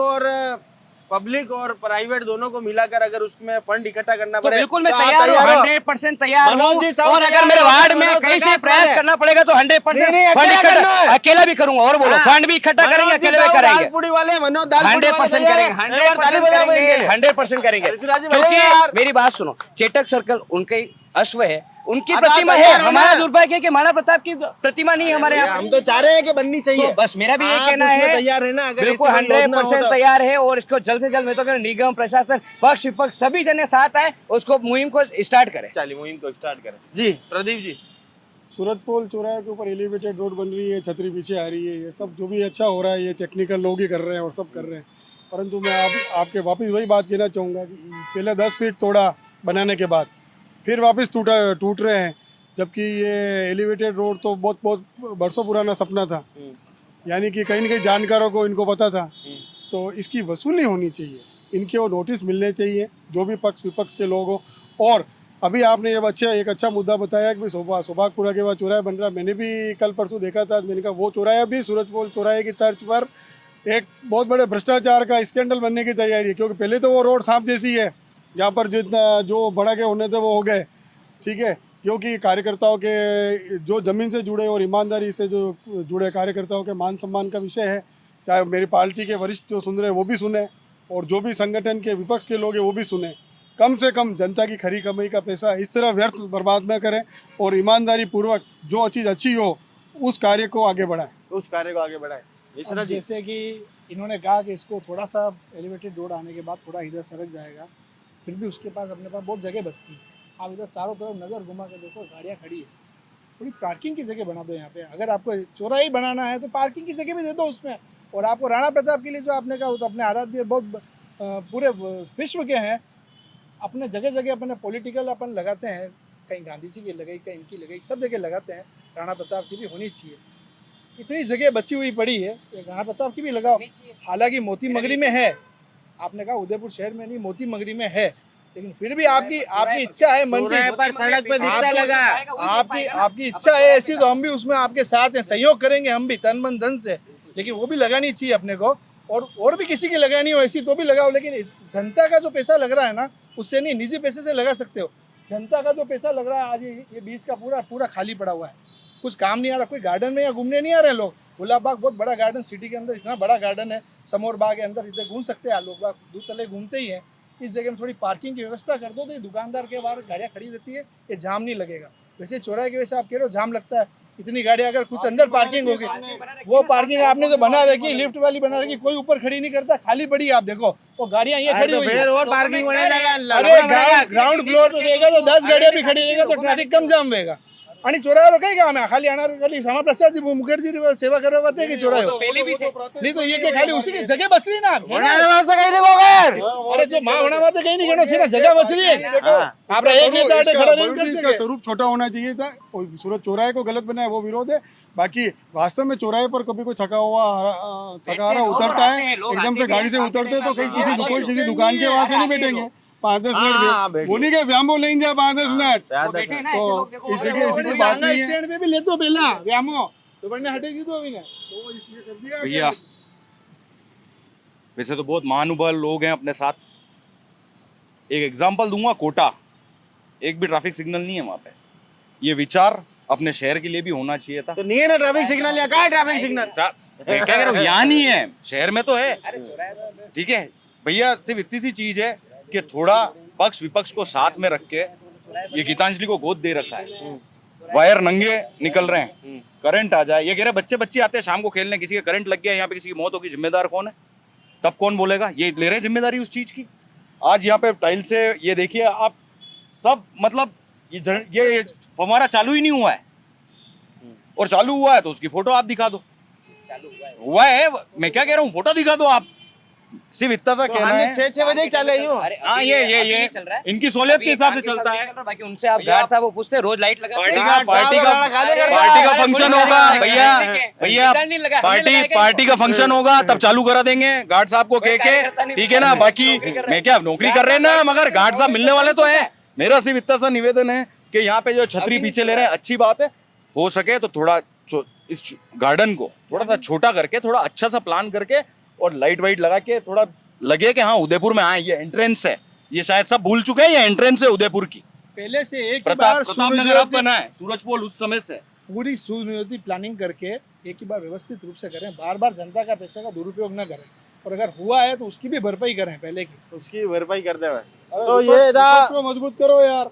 पब्लिक और प्राइवेट दोनों को मिलाकर अगर उसमें फंड इकट्ठा करना तो पड़े बिल्कुल मैं तो आप तैयार हूँ, हो? 100% तैयार मनोज हूँ। जी, सब और तैयार अगर मेरे हो, वार्ड में मनोज कहीं से प्रकाश प्रयास है। करना पड़ेगा तो 100% नहीं, फंड अकेला करना है। अकेला भी करूंगा और बोलो फंड भी इकट्ठा करेंगे, अकेले भी करेंगे, दालपूड़ी वाले मनोज दालपूड़ी 100% करेंगे, 100% करेंगे। ऋतुराज जी, बढ़िया यार। क्योंकि मेरी बात सुनो, चेतक सर्कल उनके अश्व है, उनकी अब प्रतिमा आप है, तैयार हो हमारा ना? दुर्भाग्य है कि महाराणा प्रताप की प्रतिमा नहीं है हमारे यहाँ हम तो चाह रहे हैं कि बननी चाहिए। तो बस मेरा भी ये आप कहना उसमें है, तैयार है ना? अगर बिल्कुल इसमें योजना हो 100% तो। तैयार है और इसको जल्द से जल्द मैं तो कह रहा हूं, निगम प्रशासन पक्ष विपक्ष सभी जने साथ आए, उसको मुहिम को स्टार्ट करें। चलिए, मुहिम को स्टार्ट करें। जी प्रदीप जी, सूरजपोल चौराहे के ऊपर एलिवेटेड रोड बन रही है, छतरी पीछे आ रही है, ये सब जो भी अच्छा हो रहा है ये टेक्निकल लोग ही कर रहे हैं और सब कर रहे हैं। परंतु मैं आपके वापस वही बात कहना चाहूँगा कि पहले 10 फीट तोड़ा बनाने के बाद फिर वापस टूट रहे हैं, जबकि ये एलिवेटेड रोड तो बहुत बरसों पुराना सपना था। यानी कि कहीं न कहीं जानकारों को इनको पता था, तो इसकी वसूली होनी चाहिए, इनके वो नोटिस मिलने चाहिए जो भी पक्ष विपक्ष के लोग हो। और अभी आपने ये एक अच्छा मुद्दा बताया कि सोभागपुरा के बाद चौराहा बन रहा है। मैंने भी कल परसों देखा था, मैंने कहा वो चौराहा भी सूरजपोल चौराहे की तर्ज पर एक बहुत बड़े भ्रष्टाचार का स्कैंडल बनने की तैयारी है। क्योंकि पहले तो वो रोड सांप जैसी है, जहाँ पर जितना जो बड़ा के होने थे वो हो गए, ठीक है, क्योंकि कार्यकर्ताओं के जो ज़मीन से जुड़े और ईमानदारी से जो जुड़े कार्यकर्ताओं के मान सम्मान का विषय है। चाहे मेरी पार्टी के वरिष्ठ जो सुन रहे हैं वो भी सुने और जो भी संगठन के विपक्ष के लोग हैं वो भी सुने। कम से कम जनता की खरी कमाई का पैसा इस तरह व्यर्थ बर्बाद न करें और ईमानदारी पूर्वक जो चीज़ अच्छी हो उस कार्य को आगे बढ़ाएं। अब जैसे कि इन्होंने कहा कि इसको थोड़ा सा एलिवेटेड रोड आने के बाद थोड़ा इधर सरक जाएगा, फिर भी उसके पास अपने पास बहुत जगह बचती है। आप इधर चारों तरफ नज़र घुमा के देखो, गाड़ियाँ खड़ी है, थोड़ी पार्किंग की जगह बना दो यहाँ पे। अगर आपको चौराहा ही बनाना है तो पार्किंग की जगह भी दे दो उसमें। और आपको राणा प्रताप के लिए जो आपने कहा वो तो अपने आराध्य बहुत पूरे विश्व के हैं, अपने जगह जगह अपने पॉलिटिकल अपन लगाते हैं, कहीं गांधी जी की लगाई, कहीं इनकी लगाई, सब जगह लगाते हैं। राणा प्रताप की भी होनी चाहिए, इतनी जगह बची हुई पड़ी है, राणा प्रताप की भी लगाओ। हालांकि मोती मगरी में है, आपने कहा उदयपुर शहर में नहीं, मोती मगरी में है, लेकिन फिर भी आपकी इच्छा है, मन की पर सड़क पे दिखता लगा, आपकी इच्छा है ऐसी, तो हम भी उसमें आपके साथ हैं, सहयोग करेंगे हम भी तन मन धन से। लेकिन वो भी लगानी चाहिए अपने को, और भी किसी की लगानी हो ऐसी तो भी लगाओ। लेकिन जनता का जो पैसा लग रहा है ना, उससे नहीं, निजी पैसे से लगा सकते हो। जनता का जो पैसा लग रहा है आज ये बीच का पूरा खाली पड़ा हुआ है, कुछ काम नहीं आ रहा, कोई गार्डन में या घूमने नहीं आ रहे हैं लोग, गुलाब बाग बहुत बड़ा गार्डन, सिटी के अंदर इतना बड़ा गार्डन है, समोर बाग है अंदर, इधर घूम सकते हैं लोग बाग, दूध तले घूमते ही हैं। इस जगह में थोड़ी पार्किंग की व्यवस्था कर दो तो ये दुकानदार के बाहर गाड़ियाँ खड़ी रहती है, ये जाम नहीं लगेगा। वैसे चौराहे की वजह से आप कह रहे हो जाम लगता है, इतनी गाड़ी अगर कुछ अंदर पार्किंग होगी, वो पार्किंग आपने जो बना रखी, लिफ्ट वाली बना रखी, कोई ऊपर खड़ी नहीं करता, खाली पड़ी है। आप देखो वो गाड़ियाँ ये खड़ी हुई हैं। और पार्किंग बना देगा, अरे ग्राउंड फ्लोर पे रहेगा तो 10 गाड़ियाँ भी खड़ी रहेगा तो ट्रॅफिक कम जाम होगा। आणि चोरायला काही काम आहे, खाली येणार खाली श्यामाप्रसाद मुखर्जी सेवा करवा होते की चोराय नहीं तो ये के खाली उसी की जगह बच रही ना। अरे जो माँ होना वाते कहीं नहीं कहना चाहिए ना, जगह बच रही है। आप एक नेता आटे खड़ा नहीं कर इसका सके। स्वरूप छोटा होना चाहिए था। सूरत चौराहे को गलत बनाया वो विरोध है, बाकी वास्तव में चौराहे पर कभी कोई थका हारा उतरता है, एकदम से गाड़ी से उतरते हैं तो कहीं किसी दुकान के वहां से नहीं बैठेंगे 5-10 मिनट, वो नहीं के व्यामो लेंगे 5-10 मिनट, तो इसी की बात नहीं है। स्टैंड पे भी ले दो पहला व्यामो तो बढ़ने हटेगी तो अभी ना, तो इसलिए कर दिया भैया वैसे तो बहुत महानुभाव लोग हैं अपने साथ। एक एग्जांपल दूंगा, कोटा एक भी ट्रैफिक सिग्नल नहीं है वहां पे। ये विचार अपने शहर के लिए भी होना चाहिए था। तो नहीं है ना ट्रैफिक सिग्नल, या कहाँ है ट्रैफिक सिग्नल? मैं क्या कह रहा हूँ, यहाँ नहीं है, शहर में तो है। ठीक है भैया, सिर्फ इतनी सी चीज है कि थोड़ा पक्ष विपक्ष को साथ में रख के, ये गीतांजलि को गोद दे रखा है, वायर नंगे निकल रहे हैं, करंट आ जाए, ये कह रहे बच्चे आते हैं शाम को खेलने, किसी का करंट लग गया, यहाँ पे किसी की मौत होगी, जिम्मेदार कौन है? तब कौन बोलेगा? ये ले रहे हैं जिम्मेदारी उस चीज की। आज यहाँ पे टाइल से ये देखिए आप सब, मतलब ये फव्वारा चालू ही नहीं हुआ है, और चालू हुआ है तो उसकी फोटो आप दिखा दो। हुआ है, मैं क्या कह रहा हूँ, फोटो दिखा दो आप। सिर्फ इतना सा कहना है। 6 बजे ही चले यूं। हाँ ये इनकी सहूलियत के हिसाब से चलता है। बाकी उनसे आप गार्ड साहब वो पूछते हैं, रोज लाइट लगा पार्टी का फंक्शन होगा भैया पार्टी का फंक्शन होगा तब चालू करा देंगे गार्ड साहब को कह के, ठीक है ना। बाकी मैं क्या नौकरी कर रहे हैं ना, मगर गार्ड साहब मिलने वाले तो है। मेरा सिर्फ इतना सा निवेदन है कि यहाँ पे जो छतरी पीछे ले रहे हैं अच्छी बात है, हो सके तो थोड़ा इस गार्डन को थोड़ा सा छोटा करके, थोड़ा अच्छा सा प्लान करके और लाइट वाइट लगा के, थोड़ा लगे कि हाँ उदयपुर में आए, ये एंट्रेंस है। ये शायद सब भूल चुके हैं, ये एंट्रेंस है उदयपुर की। पहले से एक ही बार बना है सूरजपोल उस समय से पूरी सुनियोजित प्लानिंग करके एक ही बार व्यवस्थित रूप से करें, बार बार जनता का पैसे का दुरुपयोग न करें, और अगर हुआ है तो उसकी भी भरपाई करें पहले की, उसकी भरपाई कर दे। तो ये था, मजबूत करो यार,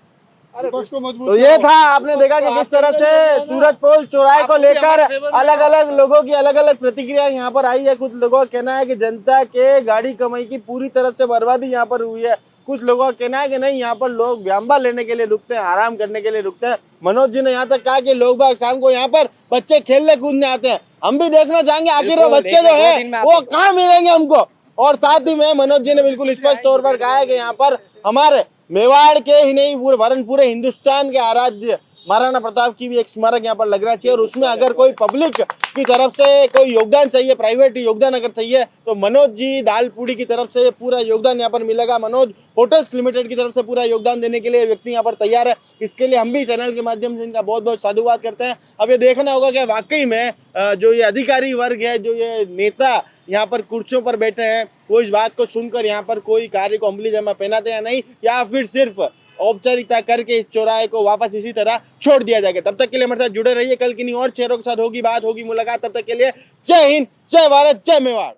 विपक्ष को मजबूत तो ये था, आपने देखा कि किस तरह से सूरजपोल चौराहे को लेकर अलग अलग लोगों की अलग अलग प्रतिक्रिया यहाँ पर आई है। कुछ लोगों का कहना है कि जनता के गाड़ी कमाई की पूरी तरह से बर्बादी यहाँ पर हुई है। कुछ लोगों का कहना है कि नहीं, यहाँ पर लोग व्यायाम लेने के लिए रुकते हैं, आराम करने के लिए रुकते हैं। मनोज जी ने यहाँ तक कहा कि लोग बाग शाम को यहाँ पर बच्चे खेलने कूदने आते हैं। हम भी देखना चाहेंगे आखिर वो बच्चे जो है वो कहाँ मिलेंगे हमको। और साथ ही में मनोज जी ने बिल्कुल स्पष्ट तौर पर कहा है कि यहाँ पर हमारे मेवाड़ के ही नहीं वरन पूरे हिंदुस्तान के आराध्य महाराणा प्रताप की भी एक स्मारक यहाँ पर लगना चाहिए, और उसमें अगर कोई पब्लिक की तरफ से कोई योगदान चाहिए, प्राइवेट योगदान अगर चाहिए, तो मनोज जी दालपूड़ी की तरफ से पूरा योगदान यहाँ पर मिलेगा। मनोज होटल्स लिमिटेड की तरफ से पूरा योगदान देने के लिए व्यक्ति यहाँ पर तैयार है। इसके लिए हम भी चैनल के माध्यम से इनका बहुत बहुत साधुवाद करते हैं। अब ये देखना होगा कि वाकई में जो ये अधिकारी वर्ग है, जो ये नेता यहाँ पर कुर्सियों पर बैठे हैं, वो इस बात को सुनकर यहाँ पर कोई कार्य को अमली जामा पहनाते हैं नहीं, या फिर सिर्फ औपचारिकता करके इस चौराहे को वापस इसी तरह छोड़ दिया जाएगा। तब तक के लिए हमारे साथ जुड़े रहिए, कल किन्हीं और चेहरों के साथ होगी बात, होगी मुलाकात। तब तक के लिए जय हिंद, जय भारत, जय मेवाड़।